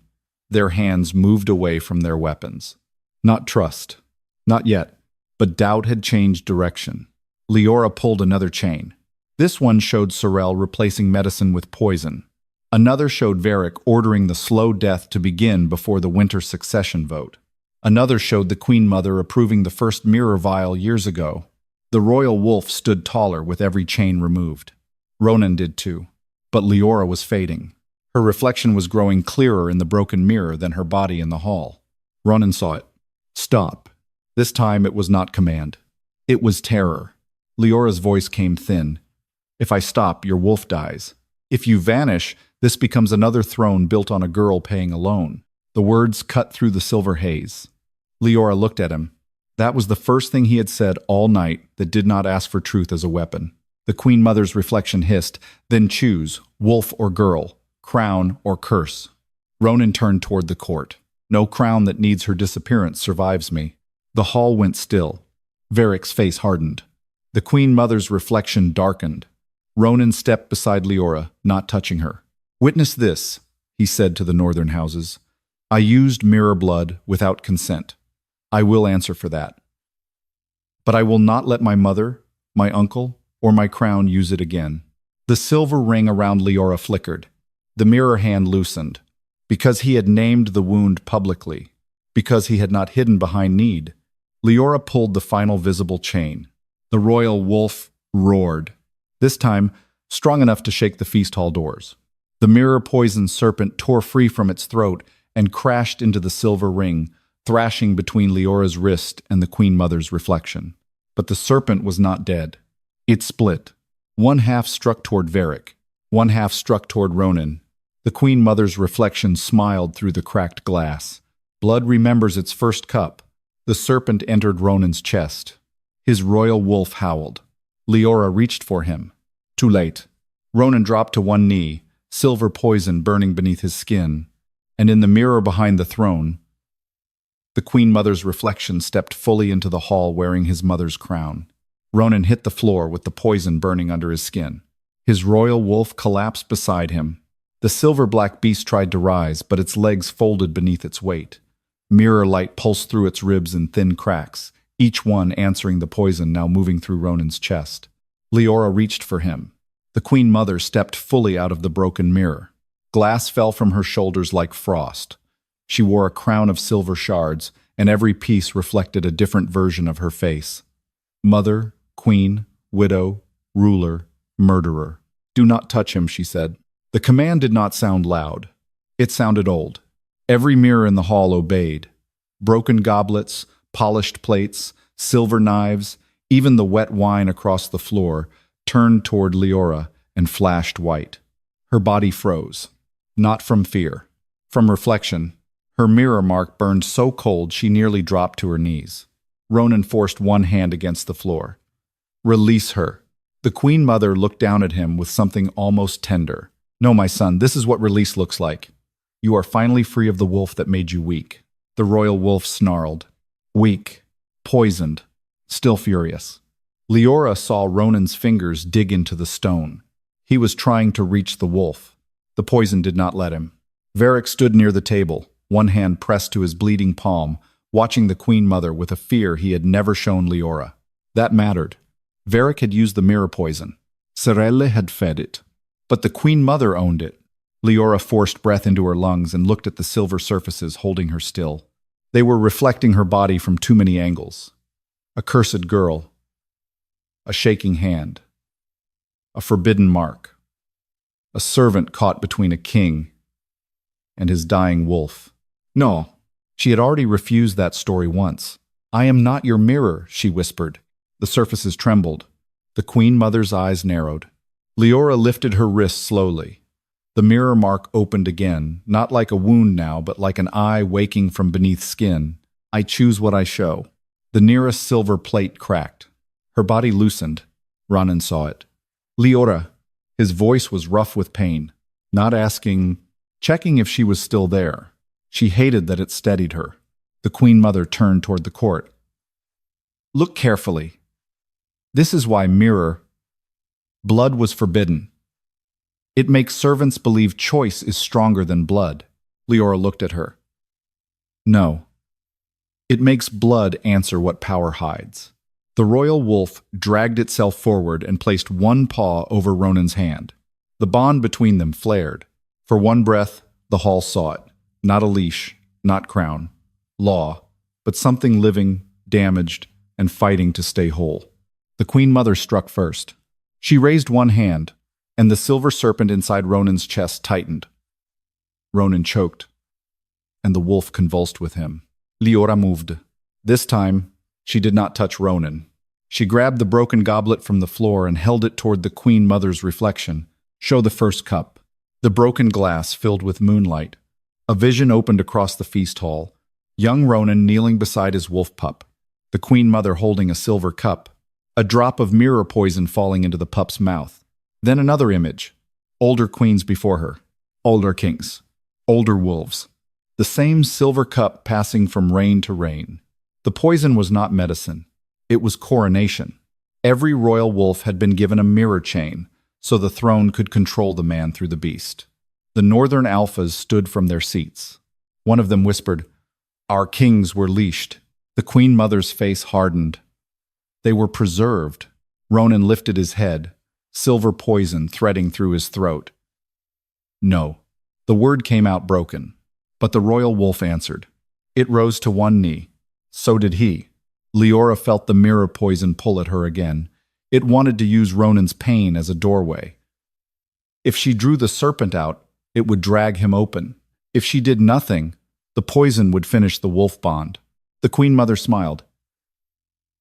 their hands moved away from their weapons. Not trust. Not yet. But doubt had changed direction. Liora pulled another chain. This one showed Sorel replacing medicine with poison. Another showed Vaeric ordering the slow death to begin before the winter succession vote. Another showed the Queen Mother approving the first mirror vial years ago. The royal wolf stood taller with every chain removed. Ronan did too. But Liora was fading. Her reflection was growing clearer in the broken mirror than her body in the hall. Ronan saw it. Stop. This time it was not command. It was terror. Leora's voice came thin. If I stop, your wolf dies. If you vanish, this becomes another throne built on a girl paying a loan. The words cut through the silver haze. Liora looked at him. That was the first thing he had said all night that did not ask for truth as a weapon. The Queen Mother's reflection hissed, then choose, wolf or girl, crown or curse. Ronan turned toward the court. No crown that needs her disappearance survives me. The hall went still. Vaeric's face hardened. The Queen Mother's reflection darkened. Ronan stepped beside Liora, not touching her. Witness this, he said to the northern houses. I used mirror blood without consent. I will answer for that. But I will not let my mother, my uncle, or my crown use it again. The silver ring around Liora flickered. The mirror hand loosened. Because he had named the wound publicly. Because he had not hidden behind need. Liora pulled the final visible chain. The royal wolf roared. This time, strong enough to shake the feast hall doors. The mirror-poisoned serpent tore free from its throat and crashed into the silver ring, thrashing between Leora's wrist and the Queen Mother's reflection. But the serpent was not dead. It split. One half struck toward Vaeric. One half struck toward Ronan. The Queen Mother's reflection smiled through the cracked glass. Blood remembers its first cup. The serpent entered Ronan's chest. His royal wolf howled. Liora reached for him. Too late. Ronan dropped to one knee, silver poison burning beneath his skin. And in the mirror behind the throne, the Queen Mother's reflection stepped fully into the hall wearing his mother's crown. Ronan hit the floor with the poison burning under his skin. His royal wolf collapsed beside him. The silver-black beast tried to rise, but its legs folded beneath its weight. Mirror light pulsed through its ribs in thin cracks, each one answering the poison now moving through Ronan's chest. Liora reached for him. The Queen Mother stepped fully out of the broken mirror. Glass fell from her shoulders like frost. She wore a crown of silver shards, and every piece reflected a different version of her face. Mother, queen, widow, ruler, murderer. Do not touch him, she said. The command did not sound loud. It sounded old. Every mirror in the hall obeyed. Broken goblets, polished plates, silver knives, even the wet wine across the floor, turned toward Liora and flashed white. Her body froze. Not from fear. From reflection. Her mirror mark burned so cold she nearly dropped to her knees. Ronan forced one hand against the floor. Release her. The Queen Mother looked down at him with something almost tender. "No, my son, this is what release looks like. You are finally free of the wolf that made you weak." The royal wolf snarled. Weak, poisoned, still furious. Liora saw Ronan's fingers dig into the stone. He was trying to reach the wolf. The poison did not let him. Vaeric stood near the table, one hand pressed to his bleeding palm, watching the Queen Mother with a fear he had never shown Liora. That mattered. Vaeric had used the mirror poison. Sorelle had fed it. But the Queen Mother owned it. Liora forced breath into her lungs and looked at the silver surfaces holding her still. They were reflecting her body from too many angles. A cursed girl. A shaking hand. A forbidden mark. A servant caught between a king and his dying wolf. No, she had already refused that story once. "I am not your mirror," she whispered. The surfaces trembled. The Queen Mother's eyes narrowed. Liora lifted her wrist slowly. The mirror mark opened again, not like a wound now, but like an eye waking from beneath skin. "I choose what I show." The nearest silver plate cracked. Her body loosened. Ronan saw it. "Liora." His voice was rough with pain, not asking, checking if she was still there. She hated that it steadied her. The Queen Mother turned toward the court. "Look carefully. This is why blood was forbidden. It makes servants believe choice is stronger than blood." Liora looked at her. "No. It makes blood answer what power hides." The royal wolf dragged itself forward and placed one paw over Ronan's hand. The bond between them flared. For one breath, the hall saw it. Not a leash, not crown. Law, but something living, damaged, and fighting to stay whole. The Queen Mother struck first. She raised one hand, and the silver serpent inside Ronan's chest tightened. Ronan choked, and the wolf convulsed with him. Liora moved. This time, she did not touch Ronan. She grabbed the broken goblet from the floor and held it toward the Queen Mother's reflection. "Show the first cup." The broken glass filled with moonlight. A vision opened across the feast hall. Young Ronan kneeling beside his wolf pup. The Queen Mother holding a silver cup. A drop of mirror poison falling into the pup's mouth. Then another image. Older queens before her. Older kings. Older wolves. The same silver cup passing from reign to reign. The poison was not medicine. It was coronation. Every royal wolf had been given a mirror chain, so the throne could control the man through the beast. The northern alphas stood from their seats. One of them whispered, "Our kings were leashed." The Queen Mother's face hardened. They were preserved. Ronan lifted his head, silver poison threading through his throat. "No." The word came out broken, but the royal wolf answered. It rose to one knee. So did he. Liora felt the mirror poison pull at her again. It wanted to use Ronan's pain as a doorway. If she drew the serpent out, it would drag him open. If she did nothing, the poison would finish the wolf bond. The Queen Mother smiled.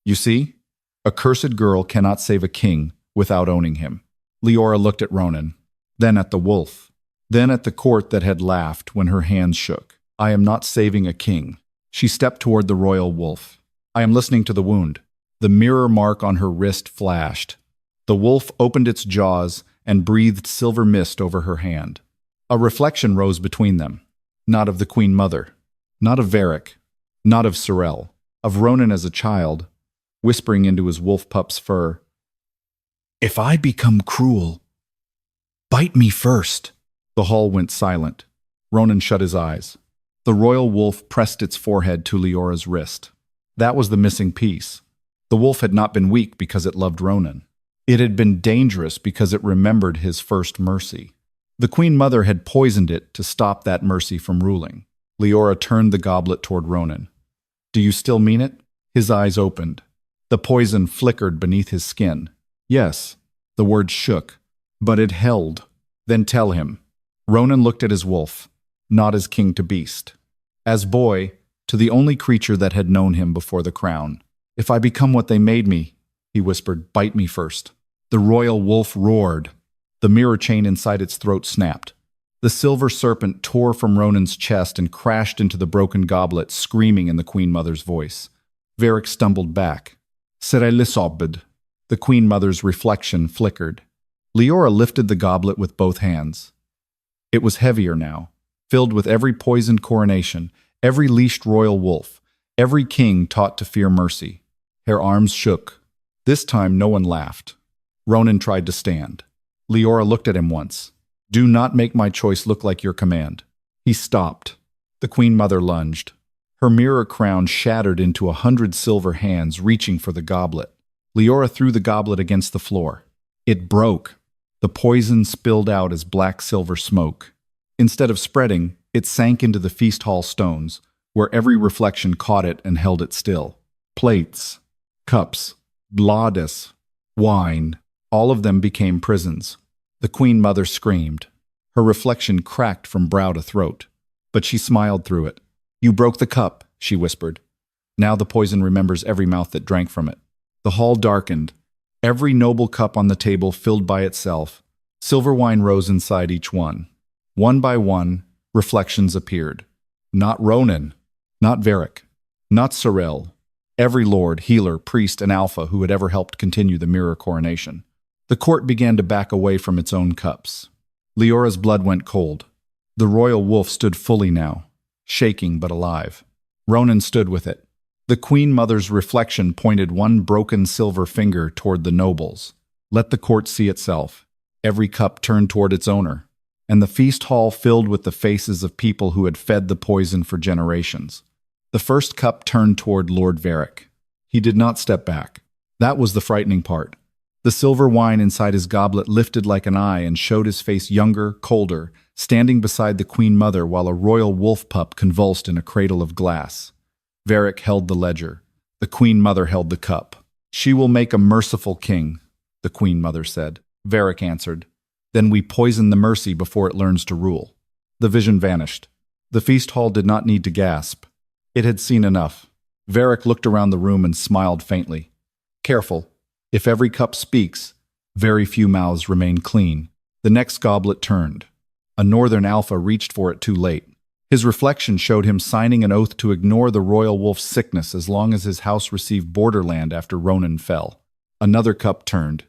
"You see? A cursed girl cannot save a king without owning him." Liora looked at Ronan, then at the wolf, then at the court that had laughed when her hands shook. "I am not saving a king." She stepped toward the royal wolf. "I am listening to the wound." The mirror mark on her wrist flashed. The wolf opened its jaws and breathed silver mist over her hand. A reflection rose between them. Not of the Queen Mother, not of Vaeric, not of Sorelle, of Ronan as a child, whispering into his wolf pup's fur. "If I become cruel, bite me first." The hall went silent. Ronan shut his eyes. The royal wolf pressed its forehead to Liora's wrist. That was the missing piece. The wolf had not been weak because it loved Ronan. It had been dangerous because it remembered his first mercy. The Queen Mother had poisoned it to stop that mercy from ruling. Liora turned the goblet toward Ronan. "Do you still mean it?" His eyes opened. The poison flickered beneath his skin. "Yes." The word shook, but it held. "Then tell him." Ronan looked at his wolf, not as king to beast. As boy, to the only creature that had known him before the crown. "If I become what they made me," he whispered, "bite me first." The royal wolf roared. The mirror chain inside its throat snapped. The silver serpent tore from Ronan's chest and crashed into the broken goblet, screaming in the Queen Mother's voice. Vaeric stumbled back. "Serelle sobbed." The Queen Mother's reflection flickered. Liora lifted the goblet with both hands. It was heavier now, filled with every poisoned coronation, every leashed royal wolf, every king taught to fear mercy. Her arms shook. This time no one laughed. Ronan tried to stand. Liora looked at him once. "Do not make my choice look like your command." He stopped. The Queen Mother lunged. Her mirror crown shattered into 100 silver hands reaching for the goblet. Liora threw the goblet against the floor. It broke. The poison spilled out as black silver smoke. Instead of spreading, it sank into the feast hall stones, where every reflection caught it and held it still. Plates, cups, blades, wine, all of them became prisons. The Queen Mother screamed. Her reflection cracked from brow to throat, but she smiled through it. "You broke the cup," she whispered. "Now the poison remembers every mouth that drank from it." The hall darkened. Every noble cup on the table filled by itself. Silver wine rose inside each one. One by one, reflections appeared. Not Ronan, not Vaeric, not Sorel. Every lord, healer, priest, and alpha who had ever helped continue the mirror coronation. The court began to back away from its own cups. Liora's blood went cold. The royal wolf stood fully now, shaking but alive. Ronan stood with it. The Queen Mother's reflection pointed one broken silver finger toward the nobles. Let the court see itself. Every cup turned toward its owner, and the feast hall filled with the faces of people who had fed the poison for generations. The first cup turned toward Lord Vaeric. He did not step back. That was the frightening part. The silver wine inside his goblet lifted like an eye and showed his face younger, colder, standing beside the Queen Mother while a royal wolf pup convulsed in a cradle of glass. Vaeric held the ledger. The Queen Mother held the cup. "She will make a merciful king," the Queen Mother said. Vaeric answered. "Then we poison the mercy before it learns to rule." The vision vanished. The feast hall did not need to gasp. It had seen enough. Vaeric looked around the room and smiled faintly. "Careful. If every cup speaks, very few mouths remain clean." The next goblet turned. A northern alpha reached for it too late. His reflection showed him signing an oath to ignore the royal wolf's sickness as long as his house received borderland after Ronan fell. Another cup turned.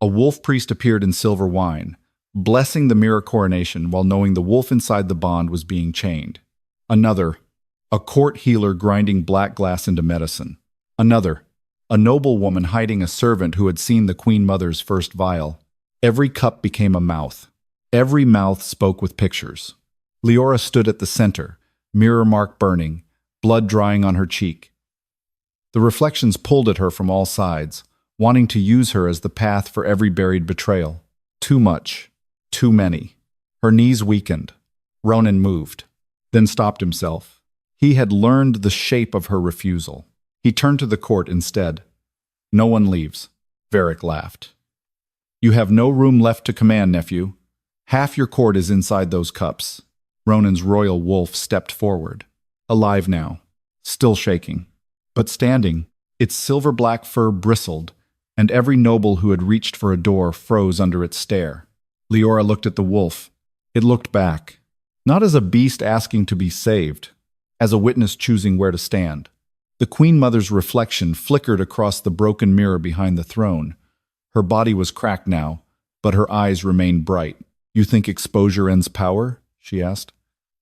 A wolf priest appeared in silver wine, blessing the mirror coronation while knowing the wolf inside the bond was being chained. Another, a court healer grinding black glass into medicine. Another, a noble woman hiding a servant who had seen the Queen Mother's first vial. Every cup became a mouth. Every mouth spoke with pictures. Liora stood at the center, mirror mark burning, blood drying on her cheek. The reflections pulled at her from all sides, wanting to use her as the path for every buried betrayal. Too much. Too many. Her knees weakened. Ronan moved, then stopped himself. He had learned the shape of her refusal. He turned to the court instead. "No one leaves." Vaeric laughed. "You have no room left to command, nephew. Half your court is inside those cups." Ronan's royal wolf stepped forward, alive now, still shaking, but standing. Its silver-black fur bristled, and every noble who had reached for a door froze under its stare. Liora looked at the wolf. It looked back, not as a beast asking to be saved, as a witness choosing where to stand. The Queen Mother's reflection flickered across the broken mirror behind the throne. Her body was cracked now, but her eyes remained bright. "You think exposure ends power?" she asked.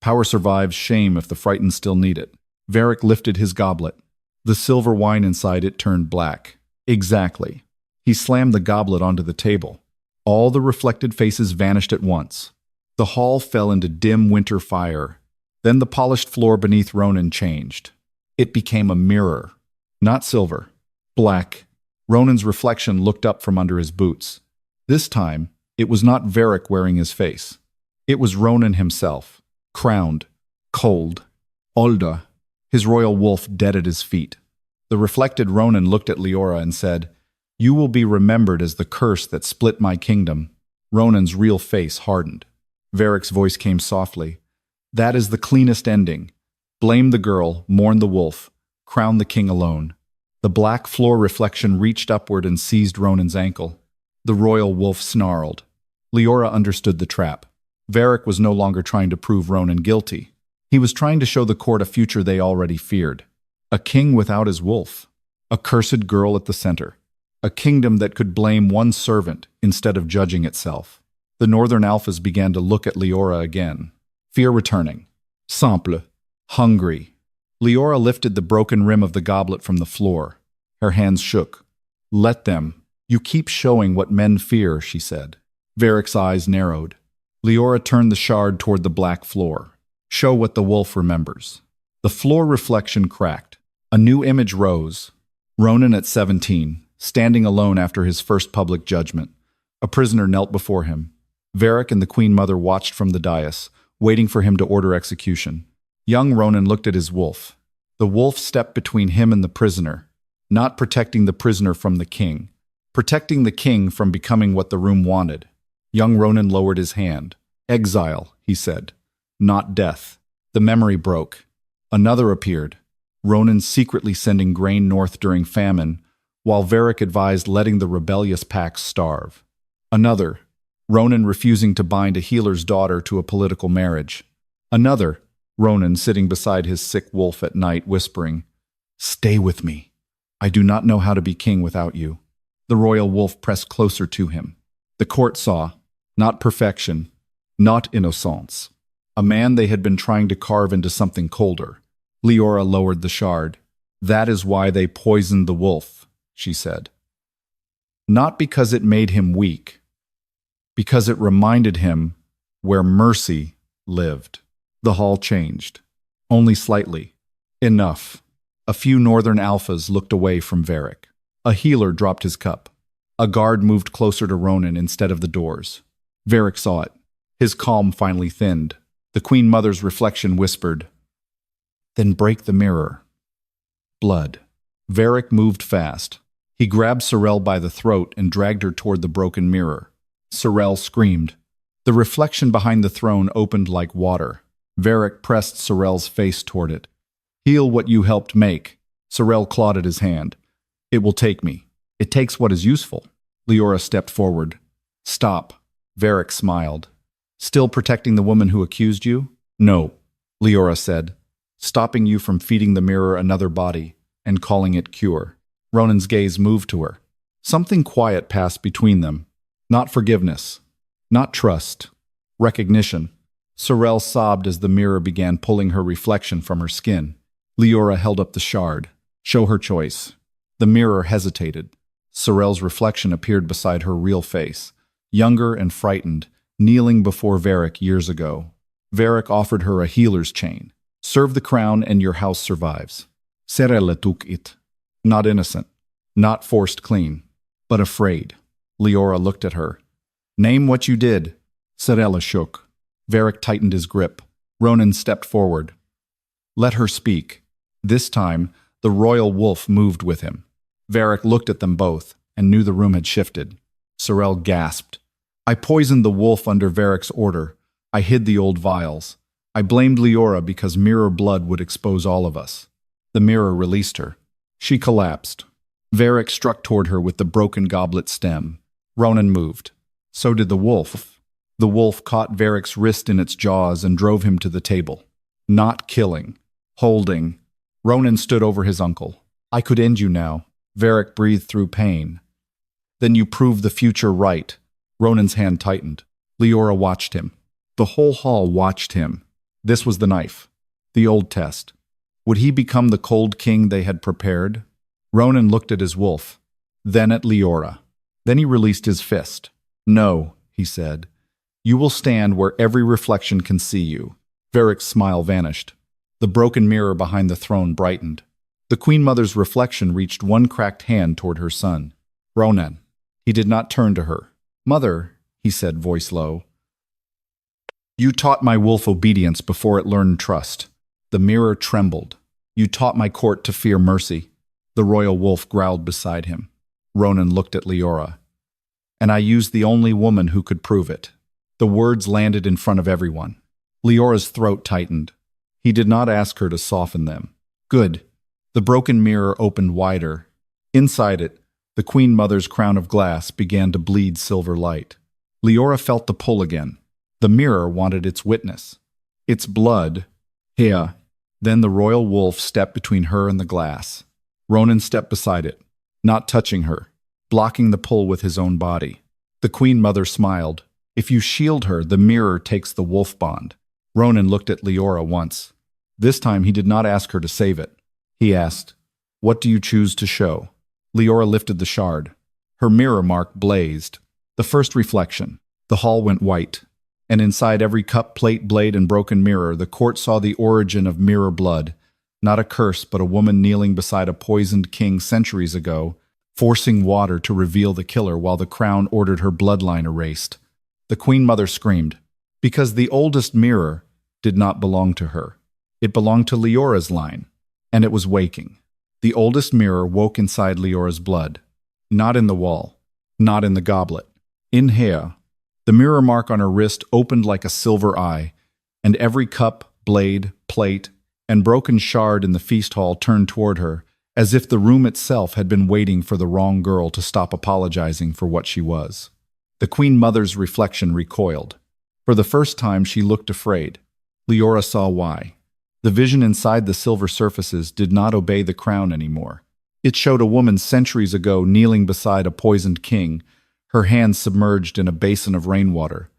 "Power survives shame if the frightened still need it." Vaeric lifted his goblet. The silver wine inside it turned black. Exactly. He slammed the goblet onto the table. All the reflected faces vanished at once. The hall fell into dim winter fire. Then the polished floor beneath Ronan changed. It became a mirror. Not silver. Black. Ronan's reflection looked up from under his boots. This time, it was not Vaeric wearing his face. It was Ronan himself. Crowned, cold, older, his royal wolf dead at his feet. The reflected Ronan looked at Liora and said, "You will be remembered as the curse that split my kingdom." Ronan's real face hardened. Vaeric's voice came softly. "That is the cleanest ending. Blame the girl, mourn the wolf, crown the king alone." The black floor reflection reached upward and seized Ronan's ankle. The royal wolf snarled. Liora understood the trap. Vaeric was no longer trying to prove Ronan guilty. He was trying to show the court a future they already feared. A king without his wolf. A cursed girl at the center. a kingdom that could blame one servant instead of judging itself. The northern alphas began to look at Liora again. Fear returning. Simple. Hungry. Liora lifted the broken rim of the goblet from the floor. Her hands shook. Let them. You keep showing what men fear, she said. Vaeric's eyes narrowed. Liora turned the shard toward the black floor. Show what the wolf remembers. The floor reflection cracked. A new image rose. Ronan at 17, standing alone after his first public judgment. A prisoner knelt before him. Vaeric and the Queen Mother watched from the dais, waiting for him to order execution. Young Ronan looked at his wolf. The wolf stepped between him and the prisoner, not protecting the prisoner from the king, protecting the king from becoming what the room wanted. Young Ronan lowered his hand. Exile, he said, not death. The memory broke. Another appeared. Ronan secretly sending grain north during famine, while Vaeric advised letting the rebellious packs starve. Another, Ronan refusing to bind a healer's daughter to a political marriage. Another, Ronan sitting beside his sick wolf at night, whispering, "Stay with me. I do not know how to be king without you." The royal wolf pressed closer to him. The court saw, not perfection, not innocence. A man they had been trying to carve into something colder. Liora lowered the shard. "That is why they poisoned the wolf," she said. "Not because it made him weak, because it reminded him where mercy lived." The hall changed. Only slightly. Enough. A few northern alphas looked away from Vaeric. A healer dropped his cup. A guard moved closer to Ronan instead of the doors. Vaeric saw it. His calm finally thinned. The Queen Mother's reflection whispered, "Then break the mirror." Blood. Vaeric moved fast. He grabbed Sorel by the throat and dragged her toward the broken mirror. Sorel screamed. The reflection behind the throne opened like water. Vaeric pressed Sorel's face toward it. "Heal what you helped make." Sorel clawed at his hand. "It will take me. It takes what is useful." Liora stepped forward. "Stop." Vaeric smiled. "Still protecting the woman who accused you?" "No," Liora said. "Stopping you from feeding the mirror another body and calling it cure." Ronan's gaze moved to her. Something quiet passed between them. Not forgiveness. Not trust. Recognition. Sorel sobbed as the mirror began pulling her reflection from her skin. Liora held up the shard. "Show her choice." The mirror hesitated. Sorel's reflection appeared beside her real face, younger and frightened, kneeling before Vaeric years ago. Vaeric offered her a healer's chain. "Serve the crown and your house survives." Sorel took it. Not innocent, not forced clean, but afraid. Liora looked at her. "Name what you did." Sorel shook. Vaeric tightened his grip. Ronan stepped forward. "Let her speak." This time, the royal wolf moved with him. Vaeric looked at them both and knew the room had shifted. Sorel gasped. "I poisoned the wolf under Vaeric's order. I hid the old vials. I blamed Liora because mirror blood would expose all of us." The mirror released her. She collapsed. Vaeric struck toward her with the broken goblet stem. Ronan moved. So did the wolf. The wolf caught Vaeric's wrist in its jaws and drove him to the table. Not killing. Holding. Ronan stood over his uncle. "I could end you now." Vaeric breathed through pain. "Then you prove the future right." Ronan's hand tightened. Liora watched him. The whole hall watched him. This was the knife. The old test. Would he become the cold king they had prepared? Ronan looked at his wolf, then at Liora. Then he released his fist. "No," he said. "You will stand where every reflection can see you." Vaeric's smile vanished. The broken mirror behind the throne brightened. The Queen Mother's reflection reached one cracked hand toward her son. "Ronan." He did not turn to her. "Mother," he said, voice low. "You taught my wolf obedience before it learned trust." The mirror trembled. "You taught my court to fear mercy." The royal wolf growled beside him. Ronan looked at Liora. "And I used the only woman who could prove it." The words landed in front of everyone. Leora's throat tightened. He did not ask her to soften them. "Good." The broken mirror opened wider. Inside it, the Queen Mother's crown of glass began to bleed silver light. Liora felt the pull again. The mirror wanted its witness. Its blood. Here. Then the royal wolf stepped between her and the glass. Ronan stepped beside it, not touching her, blocking the pull with his own body. The Queen Mother smiled. If you shield her, the mirror takes the wolf bond. Ronan looked at Liora once. This time he did not ask her to save it. He asked, "What do you choose to show?" Liora lifted the shard. Her mirror mark blazed. The first reflection. The hall went white, and inside every cup, plate, blade, and broken mirror, the court saw the origin of mirror blood. Not a curse, but a woman kneeling beside a poisoned king centuries ago, forcing water to reveal the killer while the crown ordered her bloodline erased. The Queen Mother screamed, because the oldest mirror did not belong to her. It belonged to Liora's line, and it was waking. The oldest mirror woke inside Liora's blood. Not in the wall, not in the goblet. In here, the mirror mark on her wrist opened like a silver eye, and every cup, blade, plate, and broken shard in the feast hall turned toward her, as if the room itself had been waiting for the wrong girl to stop apologizing for what she was. The Queen Mother's reflection recoiled. For the first time, she looked afraid. Liora saw why. The vision inside the silver surfaces did not obey the crown anymore. It showed a woman centuries ago kneeling beside a poisoned king, her hands submerged in a basin of rainwater.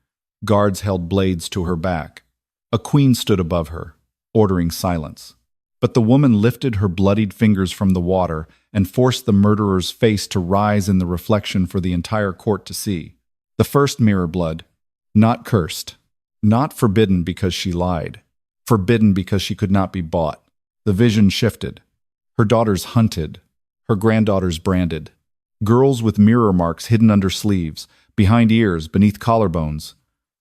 Guards held blades to her back. A queen stood above her, ordering silence. But the woman lifted her bloodied fingers from the water and forced the murderer's face to rise in the reflection for the entire court to see. The first mirror blood, not cursed, not forbidden because she lied, forbidden because she could not be bought. The vision shifted. Her daughters hunted, her granddaughters branded. Girls with mirror marks hidden under sleeves, behind ears, beneath collarbones.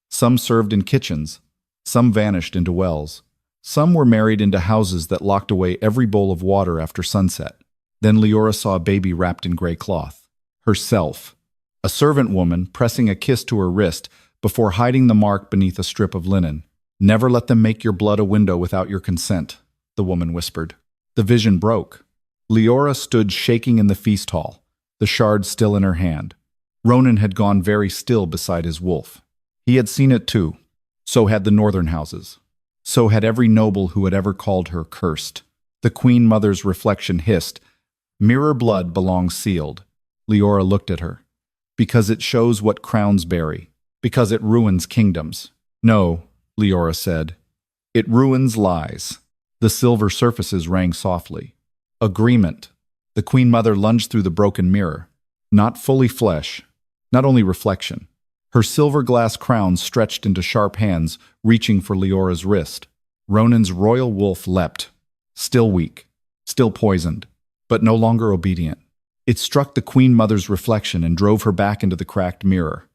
Some served in kitchens, some vanished into wells. Some were married into houses that locked away every bowl of water after sunset. Then Liora saw a baby wrapped in gray cloth. Herself. A servant woman pressing a kiss to her wrist before hiding the mark beneath a strip of linen. "Never let them make your blood a window without your consent," the woman whispered. The vision broke. Liora stood shaking in the feast hall, the shard still in her hand. Ronan had gone very still beside his wolf. He had seen it too. So had the northern houses. So had every noble who had ever called her cursed. The Queen Mother's reflection hissed, "Mirror blood belongs sealed." Liora looked at her. "Because it shows what crowns bury. Because it ruins kingdoms." "No," Liora said. "It ruins lies." The silver surfaces rang softly. Agreement. The Queen Mother lunged through the broken mirror. Not fully flesh, not only reflection. Her silver glass crown stretched into sharp hands, reaching for Liora's wrist. Ronan's royal wolf leapt, still weak, still poisoned, but no longer obedient. It struck the Queen Mother's reflection and drove her back into the cracked mirror.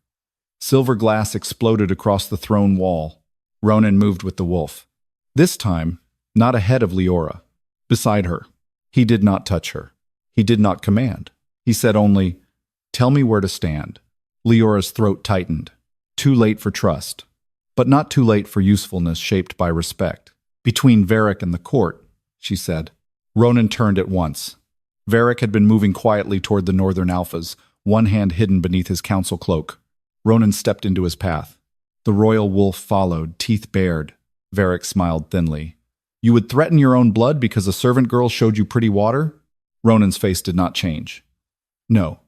Silver glass exploded across the throne wall. Ronan moved with the wolf. This time, not ahead of Liora, beside her. He did not touch her. He did not command. He said only, "Tell me where to stand." Liora's throat tightened. Too late for trust, but not too late for usefulness shaped by respect. "Between Vaeric and the court," she said. Ronan turned at once. Vaeric had been moving quietly toward the northern alphas, one hand hidden beneath his council cloak. Ronan stepped into his path. The royal wolf followed, teeth bared. Vaeric smiled thinly. "You would threaten your own blood because a servant girl showed you pretty water?" Ronan's face did not change. "No,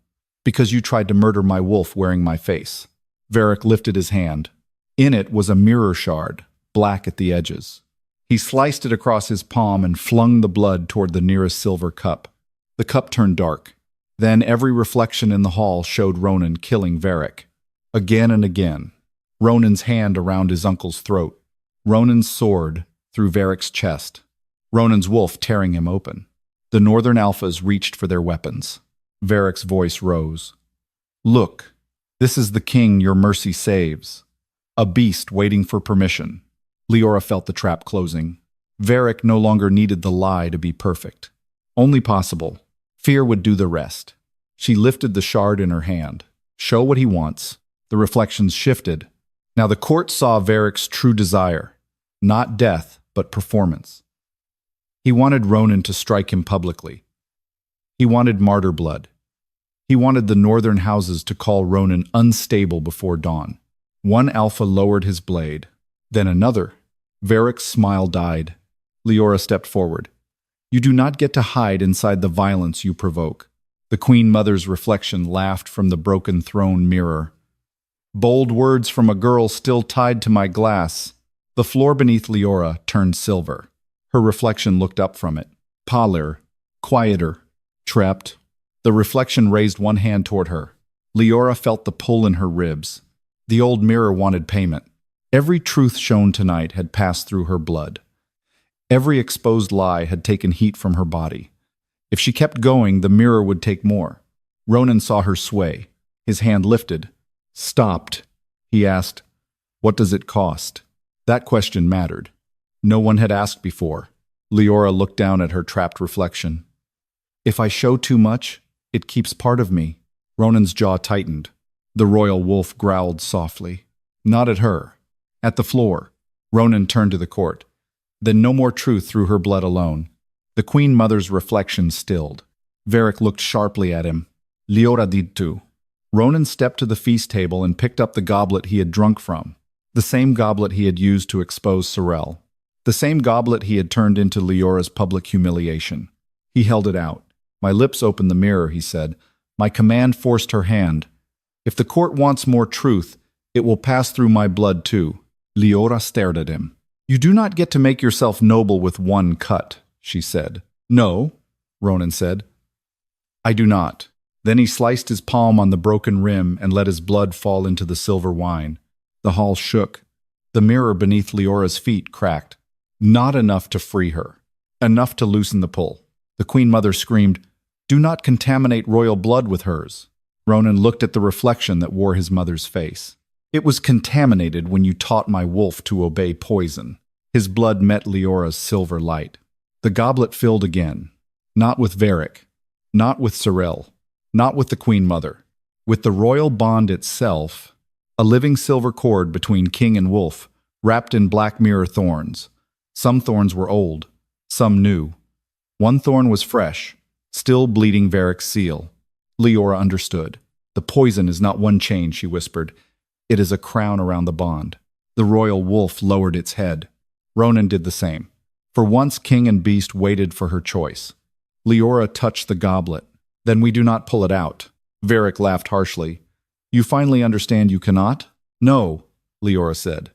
because you tried to murder my wolf wearing my face." Vaeric lifted his hand. In it was a mirror shard, black at the edges. He sliced it across his palm and flung the blood toward the nearest silver cup. The cup turned dark. Then every reflection in the hall showed Ronan killing Vaeric. Again and again. Ronan's hand around his uncle's throat. Ronan's sword through Vaeric's chest. Ronan's wolf tearing him open. The northern alphas reached for their weapons. Vaeric's voice rose. "Look, this is the king your mercy saves. A beast waiting for permission." Liora felt the trap closing. Vaeric no longer needed the lie to be perfect. Only possible. Fear would do the rest. She lifted the shard in her hand. Show what he wants. The reflections shifted. Now the court saw Vaeric's true desire. Not death, but performance. He wanted Ronan to strike him publicly. He wanted martyr blood. He wanted the northern houses to call Ronan unstable before dawn. One alpha lowered his blade. Then another. Vaeric's smile died. Liora stepped forward. "You do not get to hide inside the violence you provoke." The Queen Mother's reflection laughed from the broken throne mirror. Bold words from a girl still tied to my glass. The floor beneath Liora turned silver. Her reflection looked up from it. Paler, quieter, trapped. The reflection raised one hand toward her. Liora felt the pull in her ribs. The old mirror wanted payment. Every truth shown tonight had passed through her blood. Every exposed lie had taken heat from her body. If she kept going, the mirror would take more. Ronan saw her sway. His hand lifted. Stopped. He asked, "What does it cost?" That question mattered. No one had asked before. Liora looked down at her trapped reflection. "If I show too much, it keeps part of me." Ronan's jaw tightened. The royal wolf growled softly. Not at her. At the floor. Ronan turned to the court. Then no more truth through her blood alone. The Queen Mother's reflection stilled. Vaeric looked sharply at him. Liora did too. Ronan stepped to the feast table and picked up the goblet he had drunk from. The same goblet he had used to expose Sorel. The same goblet he had turned into Liora's public humiliation. He held it out. "My lips opened the mirror," he said. "My command forced her hand. If the court wants more truth, it will pass through my blood too." Liora stared at him. "You do not get to make yourself noble with one cut," she said. "No," Ronan said. "I do not." Then he sliced his palm on the broken rim and let his blood fall into the silver wine. The hall shook. The mirror beneath Liora's feet cracked. Not enough to free her. Enough to loosen the pull. The Queen Mother screamed, "Do not contaminate royal blood with hers." Ronan looked at the reflection that wore his mother's face. "It was contaminated when you taught my wolf to obey poison." His blood met Liora's silver light. The goblet filled again. Not with Vaeric. Not with Sorel. Not with the Queen Mother. With the royal bond itself, a living silver cord between king and wolf, wrapped in black mirror thorns. Some thorns were old, some new. One thorn was fresh, still bleeding Vaeric's seal. Liora understood. "The poison is not one chain," she whispered. "It is a crown around the bond." The royal wolf lowered its head. Ronan did the same. For once, king and beast waited for her choice. Liora touched the goblet. "Then we do not pull it out." Vaeric laughed harshly. "You finally understand you cannot?" "No," Liora said.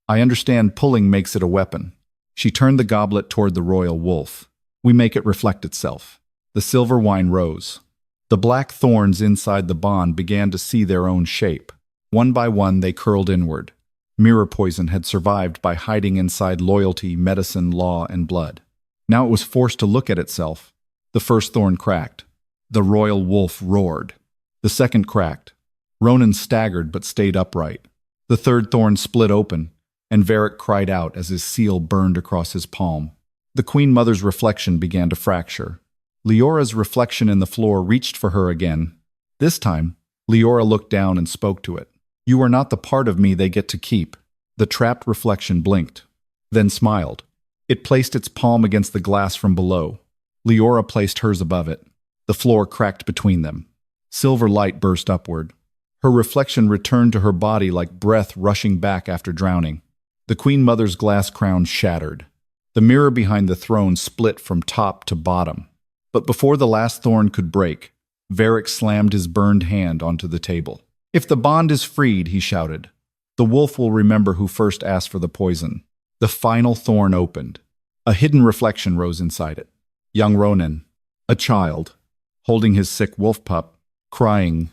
"I understand pulling makes it a weapon." She turned the goblet toward the royal wolf. "We make it reflect itself." The silver wine rose. The black thorns inside the bond began to see their own shape. One by one, they curled inward. Mirror poison had survived by hiding inside loyalty, medicine, law, and blood. Now it was forced to look at itself. The first thorn cracked. The royal wolf roared. The second cracked. Ronan staggered but stayed upright. The third thorn split open, and Vaeric cried out as his seal burned across his palm. The Queen Mother's reflection began to fracture. Liora's reflection in the floor reached for her again. This time, Liora looked down and spoke to it. "You are not the part of me they get to keep." The trapped reflection blinked, then smiled. It placed its palm against the glass from below. Liora placed hers above it. The floor cracked between them. Silver light burst upward. Her reflection returned to her body like breath rushing back after drowning. The Queen Mother's glass crown shattered. The mirror behind the throne split from top to bottom. But before the last thorn could break, Vaeric slammed his burned hand onto the table. "If the bond is freed," he shouted, "the wolf will remember who first asked for the poison." The final thorn opened. A hidden reflection rose inside it. Young Ronan, a child, holding his sick wolf pup, crying,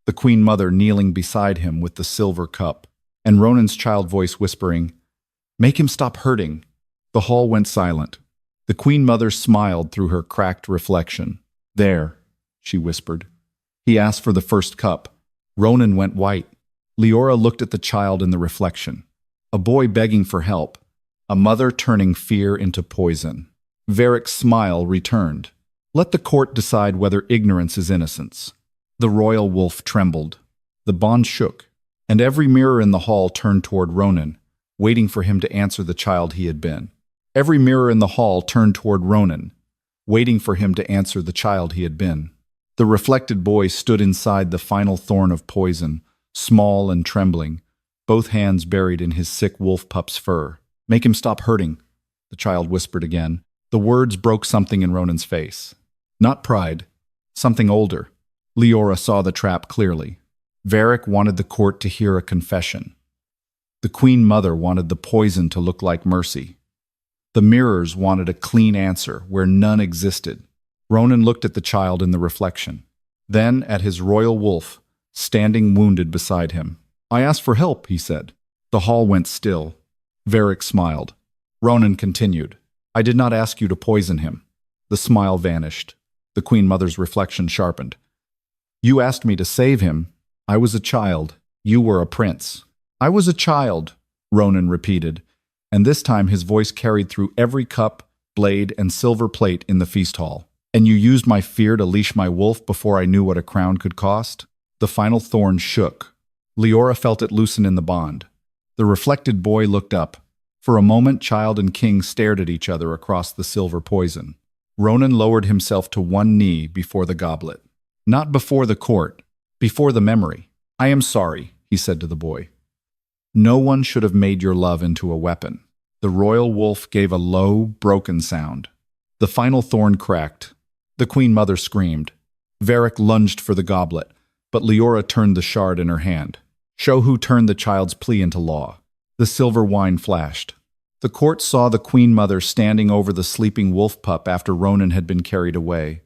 the Queen Mother kneeling beside him with the silver cup, and Ronan's child voice whispering, "Make him stop hurting." The hall went silent. The Queen Mother smiled through her cracked reflection. "There," she whispered. He asked for the first cup. Ronan went white. Liora looked at the child in the reflection. A boy begging for help. A mother turning fear into poison. Vaeric's smile returned. "Let the court decide whether ignorance is innocence." The royal wolf trembled. The bond shook, and every mirror in the hall turned toward Ronan, waiting for him to answer the child he had been. Every mirror in the hall turned toward Ronan, waiting for him to answer the child he had been. The reflected boy stood inside the final thorn of poison, small and trembling, both hands buried in his sick wolf pup's fur. "Make him stop hurting," the child whispered again. The words broke something in Ronan's face. Not pride, Something older. Liora saw the trap clearly. Vaeric wanted the court to hear a confession. The Queen Mother wanted the poison to look like mercy. The mirrors wanted a clean answer where none existed. Ronan looked at the child in the reflection, then at his royal wolf, standing wounded beside him. "I asked for help," he said. The hall went still. Vaeric smiled. Ronan continued, "I did not ask you to poison him." The smile vanished. The Queen Mother's reflection sharpened. "You asked me to save him. I was a child. You were a prince." "I was a child," Ronan repeated, and this time his voice carried through every cup, blade, and silver plate in the feast hall. "And you used my fear to leash my wolf before I knew what a crown could cost?" The final thorn shook. Liora felt it loosen in the bond. The reflected boy looked up. For a moment, child and king stared at each other across the silver poison. Ronan lowered himself to one knee before the goblet. Not before the court, before the memory. "I am sorry," he said to the boy. "No one should have made your love into a weapon." The royal wolf gave a low, broken sound. The final thorn cracked. The Queen Mother screamed. Vaeric lunged for the goblet, but Liora turned the shard in her hand. "Show who turned the child's plea into law." The silver wine flashed. The court saw the Queen Mother standing over the sleeping wolf pup after Ronan had been carried away.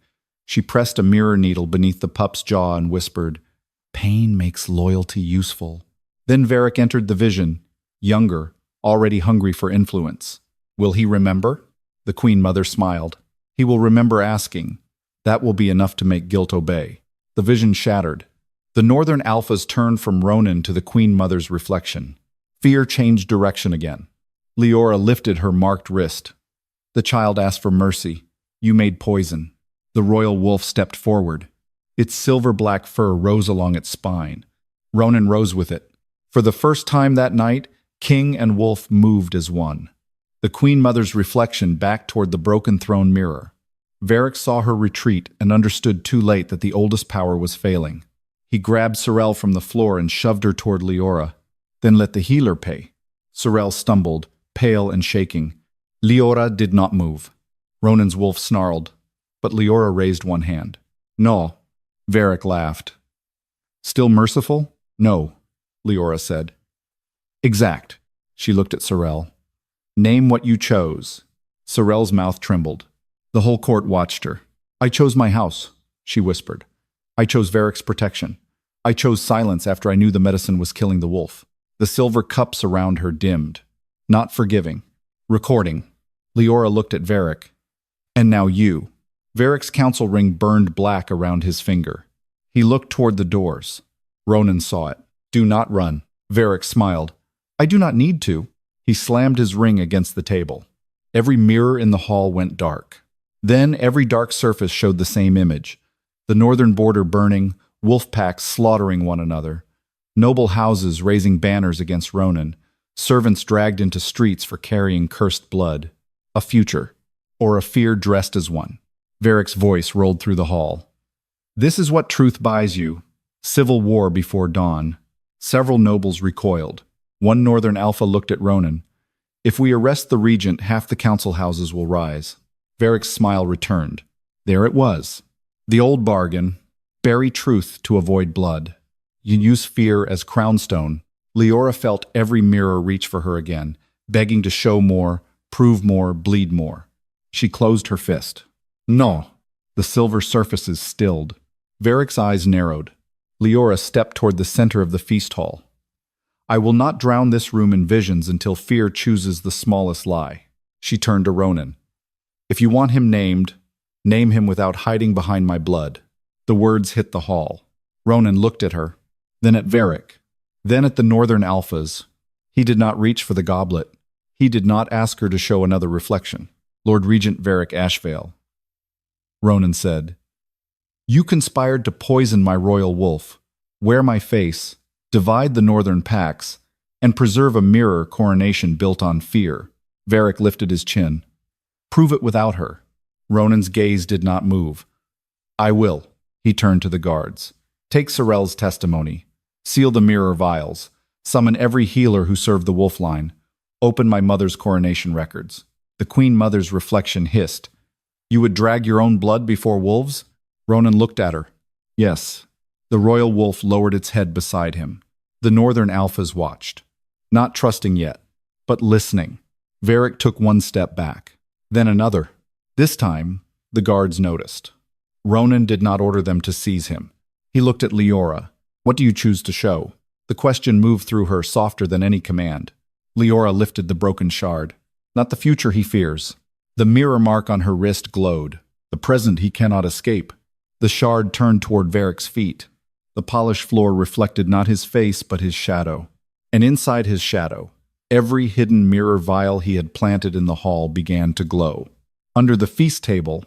She pressed a mirror needle beneath the pup's jaw and whispered, "Pain makes loyalty useful." Then Vaeric entered the vision, younger, already hungry for influence. "Will he remember?" The Queen Mother smiled. "He will remember asking. That will be enough to make guilt obey." The vision shattered. The northern alphas turned from Ronan to the Queen Mother's reflection. Fear changed direction again. Liora lifted her marked wrist. The child asked for mercy. "You made poison." The royal wolf stepped forward. Its silver-black fur rose along its spine. Ronan rose with it. For the first time that night, king and wolf moved as one. The Queen Mother's reflection backed toward the broken throne mirror. Vaeric saw her retreat and understood too late that the oldest power was failing. He grabbed Sorel from the floor and shoved her toward Liora. "Then let the healer pay." Sorel stumbled, pale and shaking. Liora did not move. Ronan's wolf snarled, but Liora raised one hand. "No." Vaeric laughed. "Still merciful?" "No," Liora said. "Exact." She looked at Sorel. "Name what you chose." Sorel's mouth trembled. The whole court watched her. "I chose my house," she whispered. "I chose Vaeric's protection. I chose silence after I knew the medicine was killing the wolf." The silver cups around her dimmed. Not forgiving. Recording. Liora looked at Vaeric. "And now you." Vaeric's council ring burned black around his finger. He looked toward the doors. Ronan saw it. "Do not run." Vaeric smiled. "I do not need to." He slammed his ring against the table. Every mirror in the hall went dark. Then every dark surface showed the same image. The northern border burning, wolf packs slaughtering one another. Noble houses raising banners against Ronan. Servants dragged into streets for carrying cursed blood. A future, or a fear dressed as one. Vaeric's voice rolled through the hall. "This is what truth buys you. Civil war before dawn." Several nobles recoiled. One northern alpha looked at Ronan. "If we arrest the regent, half the council houses will rise." Vaeric's smile returned. There it was. The old bargain. Bury truth to avoid blood. You use fear as crownstone. Liora felt every mirror reach for her again, begging to show more, prove more, bleed more. She closed her fist. "No." The silver surfaces stilled. Vaeric's eyes narrowed. Liora stepped toward the center of the feast hall. "I will not drown this room in visions until fear chooses the smallest lie." She turned to Ronan. "If you want him named, name him without hiding behind my blood." The words hit the hall. Ronan looked at her, then at Vaeric, then at the northern alphas. He did not reach for the goblet. He did not ask her to show another reflection. "Lord Regent Vaeric Ashvale," Ronan said, "you conspired to poison my royal wolf, wear my face, divide the northern packs, and preserve a mirror coronation built on fear." Vaeric lifted his chin. "Prove it without her." Ronan's gaze did not move. "I will." He turned to the guards. "Take Sorel's testimony. Seal the mirror vials. Summon every healer who served the wolf line. Open my mother's coronation records." The Queen Mother's reflection hissed. "You would drag your own blood before wolves? Ronan looked at her. Yes. The royal wolf lowered its head beside him. The northern alphas watched, not trusting yet, but listening. Vaeric took one step back, then another. This time, the guards noticed. Ronan did not order them to seize him. He looked at Liora. What do you choose to show? The question moved through her softer than any command. Liora lifted the broken shard. Not the future he fears. The mirror mark on her wrist glowed. The present he cannot escape. The shard turned toward Vaeric's feet. The polished floor reflected not his face but his shadow. And inside his shadow, every hidden mirror vial he had planted in the hall began to glow. Under the feast table,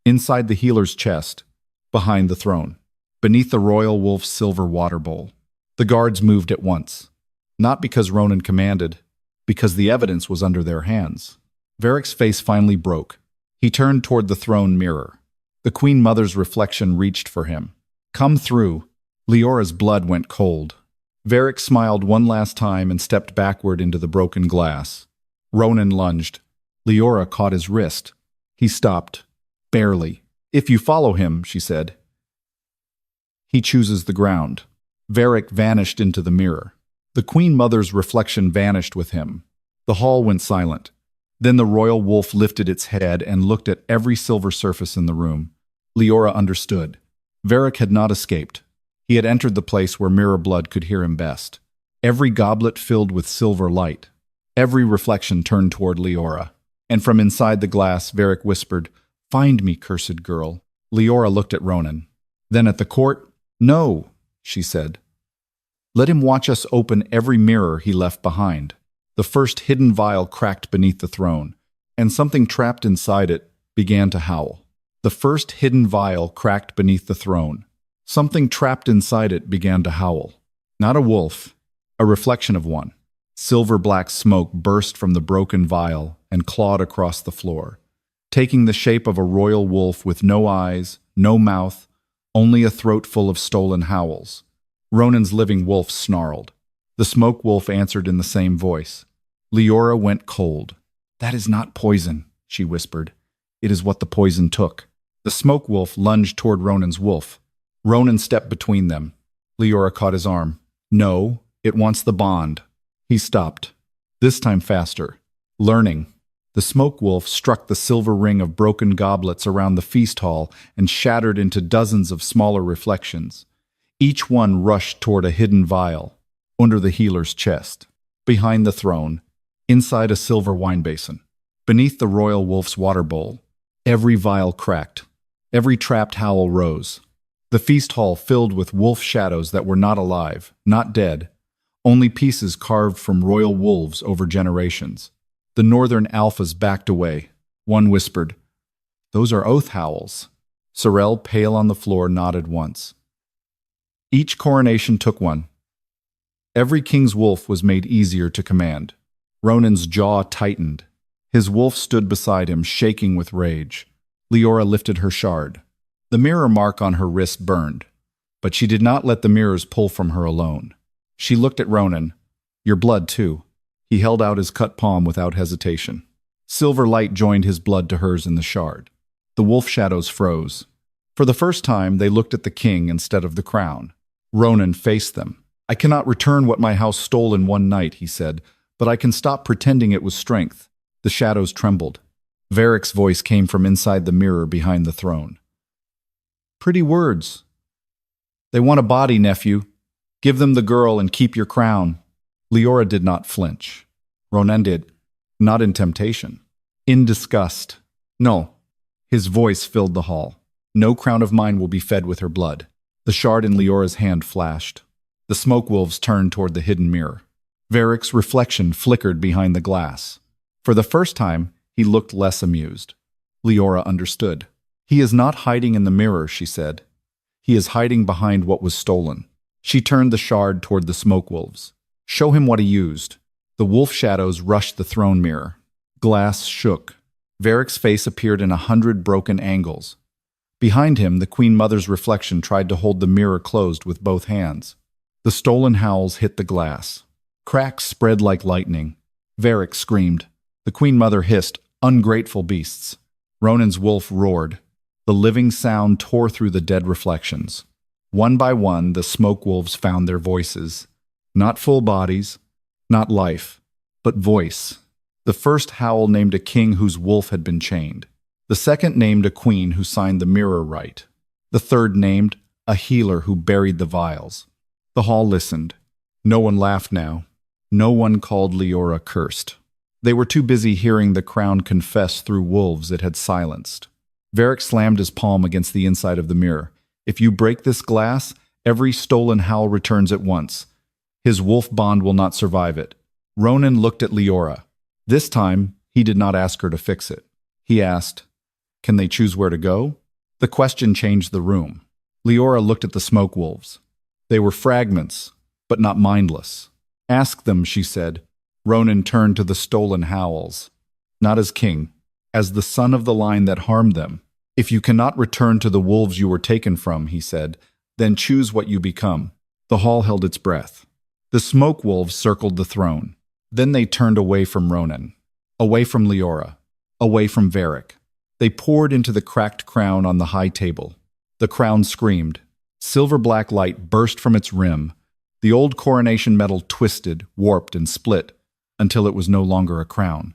inside the healer's chest, behind the throne, beneath the royal wolf's silver water bowl. The guards moved at once, not because Ronan commanded, because the evidence was under their hands. Vaeric's face finally broke. He turned toward the throne mirror. The Queen Mother's reflection reached for him. Come through. Leora's blood went cold. Vaeric smiled one last time and stepped backward into the broken glass. Ronan lunged. Liora caught his wrist. He stopped. Barely. If you follow him, she said. He chooses the ground. Vaeric vanished into the mirror. The Queen Mother's reflection vanished with him. The hall went silent. Then the royal wolf lifted its head and looked at every silver surface in the room. Liora understood. Vaeric had not escaped. He had entered the place where mirror blood could hear him best. Every goblet filled with silver light. Every reflection turned toward Liora. And from inside the glass, Vaeric whispered, "Find me, cursed girl." Liora looked at Ronan. Then at the court, "No," she said. "Let him watch us open every mirror he left behind." The first hidden vial cracked beneath the throne, and something trapped inside it began to howl. The first hidden vial cracked beneath the throne. Something trapped inside it began to howl. Not a wolf, a reflection of one. Silver-black smoke burst from the broken vial and clawed across the floor, taking the shape of a royal wolf with no eyes, no mouth, only a throat full of stolen howls. Ronan's living wolf snarled. The smoke wolf answered in the same voice. Liora went cold. "That is not poison," she whispered. "It is what the poison took." The smoke wolf lunged toward Ronan's wolf. Ronan stepped between them. Liora caught his arm. "No, it wants the bond." He stopped, this time faster. Learning. The smoke wolf struck the silver ring of broken goblets around the feast hall and shattered into dozens of smaller reflections. Each one rushed toward a hidden vial, under the healer's chest, behind the throne, inside a silver wine basin, beneath the royal wolf's water bowl. Every vial cracked. Every trapped howl rose. The feast hall filled with wolf shadows that were not alive, not dead, only pieces carved from royal wolves over generations. The northern alphas backed away. One whispered, "Those are oath howls." Sorel, pale on the floor, nodded once. Each coronation took one. Every king's wolf was made easier to command. Ronan's jaw tightened. His wolf stood beside him, shaking with rage. Liora lifted her shard. The mirror mark on her wrist burned, but she did not let the mirrors pull from her alone. She looked at Ronan. "Your blood, too." He held out his cut palm without hesitation. Silver light joined his blood to hers in the shard. The wolf shadows froze. For the first time, they looked at the king instead of the crown. Ronan faced them. "I cannot return what my house stole in one night," he said, "but I can stop pretending it was strength." The shadows trembled. Vaeric's voice came from inside the mirror behind the throne. "Pretty words. They want a body, nephew. Give them the girl and keep your crown." Liora did not flinch. Ronan did. Not in temptation. In disgust. "No." His voice filled the hall. "No crown of mine will be fed with her blood." The shard in Leora's hand flashed. The smoke wolves turned toward the hidden mirror. Vaeric's reflection flickered behind the glass. For the first time, he looked less amused. Liora understood. "He is not hiding in the mirror," she said. "He is hiding behind what was stolen." She turned the shard toward the smoke wolves. "Show him what he used." The wolf shadows rushed the throne mirror. Glass shook. Vaeric's face appeared in 100 broken angles. Behind him, the Queen Mother's reflection tried to hold the mirror closed with both hands. The stolen howls hit the glass. Cracks spread like lightning. Vaeric screamed. The Queen Mother hissed, "Ungrateful beasts." Ronan's wolf roared. The living sound tore through the dead reflections. One by one, the smoke wolves found their voices. Not full bodies, not life, but voice. The first howl named a king whose wolf had been chained. The second named a queen who signed the mirror rite. The third named a healer who buried the vials. The hall listened. No one laughed now. No one called Liora cursed. They were too busy hearing the crown confess through wolves it had silenced. Vaeric slammed his palm against the inside of the mirror. If you break this glass, every stolen howl returns at once. His wolf bond will not survive it. Ronan looked at Liora. This time, he did not ask her to fix it. He asked, "Can they choose where to go?" The question changed the room. Liora looked at the smoke wolves. They were fragments, but not mindless. "Ask them," she said. Ronan turned to the stolen howls. "Not as king, as the son of the line that harmed them. If you cannot return to the wolves you were taken from," he said, "then choose what you become." The hall held its breath. The smoke wolves circled the throne. Then they turned away from Ronan, away from Liora, away from Vaeric. They poured into the cracked crown on the high table. The crown screamed. Silver-black light burst from its rim. The old coronation metal twisted, warped, and split until it was no longer a crown.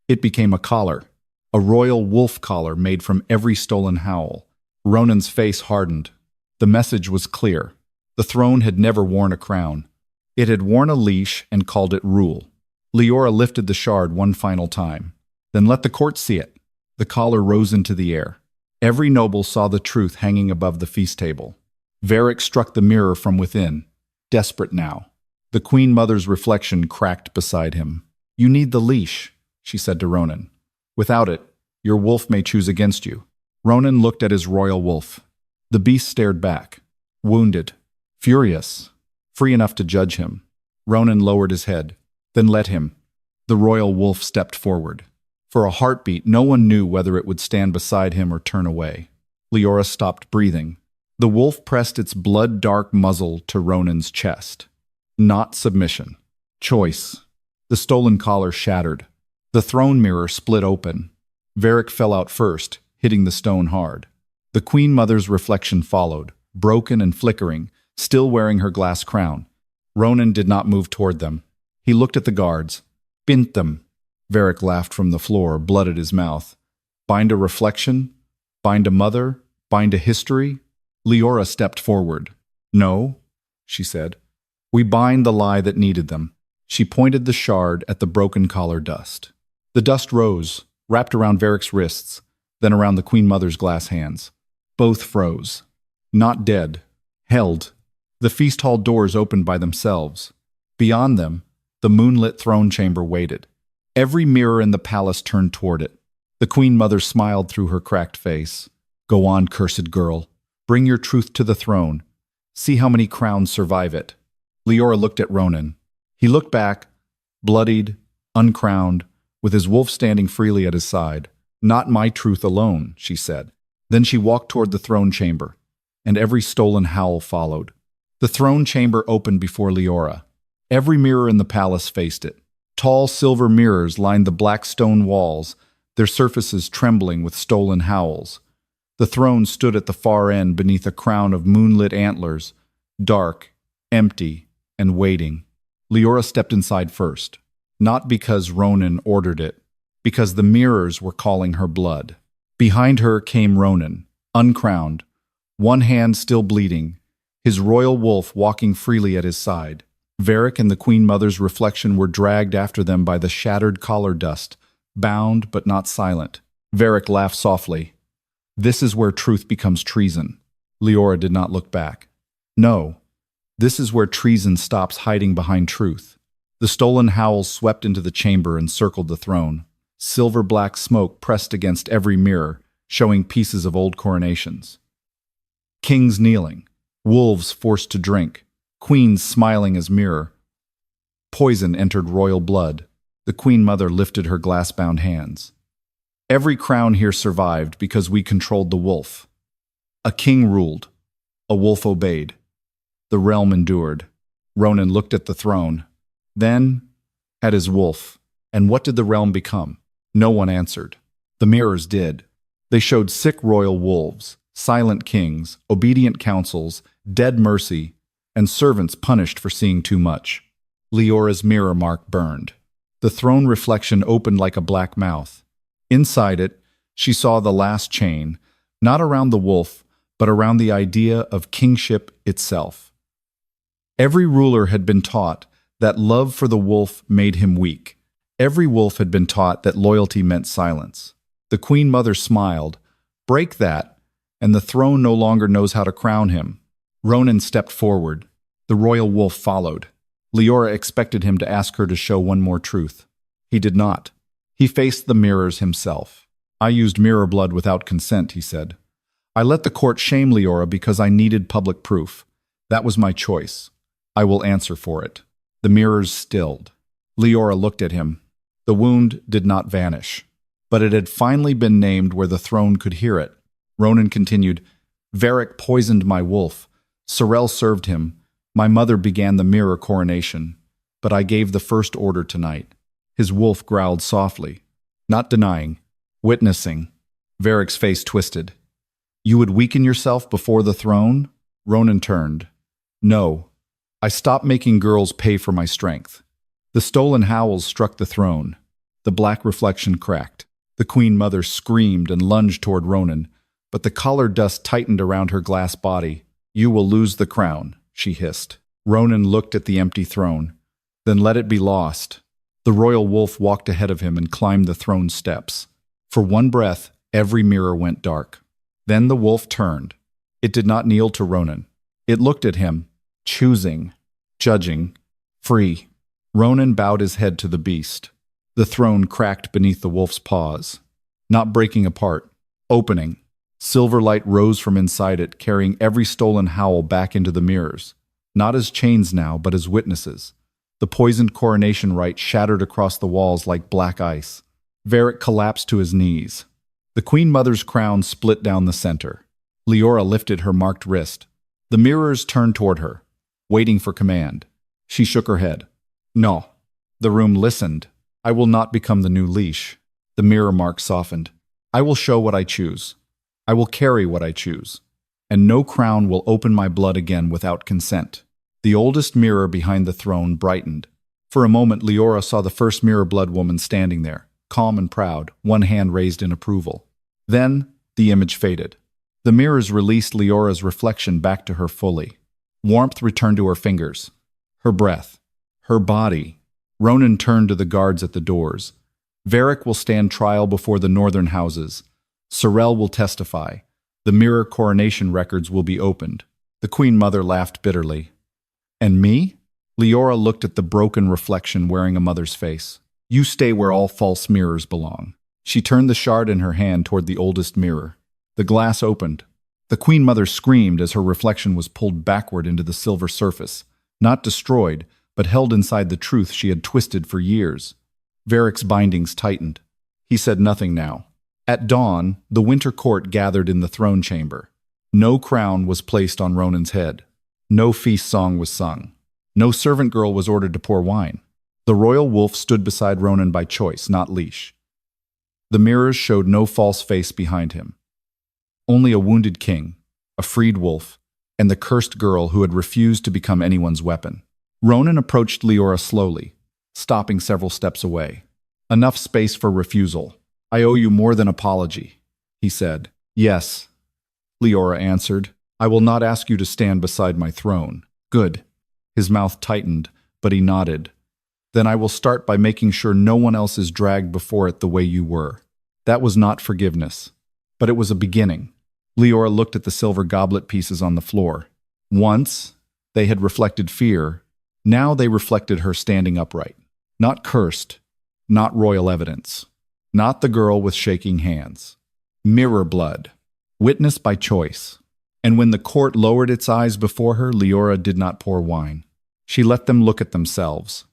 It became a collar, a royal wolf collar made from every stolen howl. Ronan's face hardened. The message was clear. The throne had never worn a crown. It had worn a leash and called it rule. Liora lifted the shard one final time. "Then let the court see it." The collar rose into the air. Every noble saw the truth hanging above the feast table. Vaeric struck the mirror from within, desperate now. The Queen Mother's reflection cracked beside him. "You need the leash," she said to Ronan. "Without it, your wolf may choose against you." Ronan looked at his royal wolf. The beast stared back, wounded, furious, free enough to judge him. Ronan lowered his head. "Then let him." The royal wolf stepped forward. For a heartbeat, no one knew whether it would stand beside him or turn away. Liora stopped breathing. The wolf pressed its blood-dark muzzle to Ronan's chest. Not submission. Choice. The stolen collar shattered. The throne mirror split open. Vaeric fell out first, hitting the stone hard. The Queen Mother's reflection followed, broken and flickering, still wearing her glass crown. Ronan did not move toward them. He looked at the guards. "Bint them." Vaeric laughed from the floor, blood at his mouth. "Bind a reflection? Bind a mother? Bind a history?" Liora stepped forward. "No," she said. "We bind the lie that needed them." She pointed the shard at the broken collar dust. The dust rose, wrapped around Vaeric's wrists, then around the Queen Mother's glass hands. Both froze. Not dead. Held. The feast hall doors opened by themselves. Beyond them, the moonlit throne chamber waited. Every mirror in the palace turned toward it. The Queen Mother smiled through her cracked face. "Go on, cursed girl. Bring your truth to the throne. See how many crowns survive it." Liora looked at Ronan. He looked back, bloodied, uncrowned, with his wolf standing freely at his side. "Not my truth alone," she said. Then she walked toward the throne chamber, and every stolen howl followed. The throne chamber opened before Liora. Every mirror in the palace faced it. Tall silver mirrors lined the black stone walls, their surfaces trembling with stolen howls. The throne stood at the far end beneath a crown of moonlit antlers, dark, empty, and waiting. Liora stepped inside first, not because Ronan ordered it, because the mirrors were calling her blood. Behind her came Ronan, uncrowned, one hand still bleeding, his royal wolf walking freely at his side. Vaeric and the Queen Mother's reflection were dragged after them by the shattered collar dust, bound but not silent. Vaeric laughed softly. "This is where truth becomes treason." Liora did not look back. "No, this is where treason stops hiding behind truth." The stolen howls swept into the chamber and circled the throne. Silver-black smoke pressed against every mirror, showing pieces of old coronations. Kings kneeling, wolves forced to drink, queens smiling as mirror. Poison entered royal blood. The Queen Mother lifted her glass-bound hands. "Every crown here survived because we controlled the wolf. A king ruled. A wolf obeyed. The realm endured." Ronan looked at the throne, then at his wolf. And what did the realm become? No one answered. The mirrors did. They showed sick royal wolves, silent kings, obedient councils, dead mercy, and servants punished for seeing too much. Leora's mirror mark burned. The throne reflection opened like a black mouth. Inside it, she saw the last chain, not around the wolf, but around the idea of kingship itself. Every ruler had been taught that love for the wolf made him weak. Every wolf had been taught that loyalty meant silence. The Queen Mother smiled. Break that, and the throne no longer knows how to crown him. Ronan stepped forward. The royal wolf followed. Liora expected him to ask her to show one more truth. He did not. He faced the mirrors himself. I used mirror blood without consent, he said. I let the court shame Liora because I needed public proof. That was my choice. I will answer for it. The mirrors stilled. Liora looked at him. The wound did not vanish, but it had finally been named where the throne could hear it. Ronan continued, Vaeric poisoned my wolf. Sorel served him. My mother began the mirror coronation, but I gave the first order tonight. His wolf growled softly, not denying, witnessing. Vaeric's face twisted. You would weaken yourself before the throne? Ronan turned. No. I stopped making girls pay for my strength. The stolen howls struck the throne. The black reflection cracked. The Queen Mother screamed and lunged toward Ronan, but the collar dust tightened around her glass body. You will lose the crown, she hissed. Ronan looked at the empty throne. Then let it be lost. The royal wolf walked ahead of him and climbed the throne steps. For one breath, every mirror went dark. Then the wolf turned. It did not kneel to Ronan. It looked at him, choosing, judging, free. Ronan bowed his head to the beast. The throne cracked beneath the wolf's paws, not breaking apart, opening. Silver light rose from inside it, carrying every stolen howl back into the mirrors, not as chains now, but as witnesses. The poisoned coronation rite shattered across the walls like black ice. Vaeric collapsed to his knees. The Queen Mother's crown split down the center. Liora lifted her marked wrist. The mirrors turned toward her, waiting for command. She shook her head. No. The room listened. I will not become the new leash. The mirror mark softened. I will show what I choose. I will carry what I choose. And no crown will open my blood again without consent. The oldest mirror behind the throne brightened. For a moment, Liora saw the first mirror blood woman standing there, calm and proud, one hand raised in approval. Then, the image faded. The mirrors released Leora's reflection back to her fully. Warmth returned to her fingers, her breath, her body. Ronan turned to the guards at the doors. Vaeric will stand trial before the northern houses. Sorel will testify. The mirror coronation records will be opened. The Queen Mother laughed bitterly. And me? Liora looked at the broken reflection wearing a mother's face. You stay where all false mirrors belong. She turned the shard in her hand toward the oldest mirror. The glass opened. The Queen Mother screamed as her reflection was pulled backward into the silver surface, not destroyed, but held inside the truth she had twisted for years. Vaeric's bindings tightened. He said nothing now. At dawn, the winter court gathered in the throne chamber. No crown was placed on Ronan's head. No feast song was sung. No servant girl was ordered to pour wine. The royal wolf stood beside Ronan by choice, not leash. The mirrors showed no false face behind him. Only a wounded king, a freed wolf, and the cursed girl who had refused to become anyone's weapon. Ronan approached Liora slowly, stopping several steps away. Enough space for refusal. I owe you more than apology, he said. Yes, Liora answered. I will not ask you to stand beside my throne. Good. His mouth tightened, but he nodded. Then I will start by making sure no one else is dragged before it the way you were. That was not forgiveness, but it was a beginning. Liora looked at the silver goblet pieces on the floor. Once, they had reflected fear. Now they reflected her standing upright. Not cursed, not royal evidence. Not the girl with shaking hands. Mirror blood. Witness by choice. And when the court lowered its eyes before her, Liora did not pour wine. She let them look at themselves.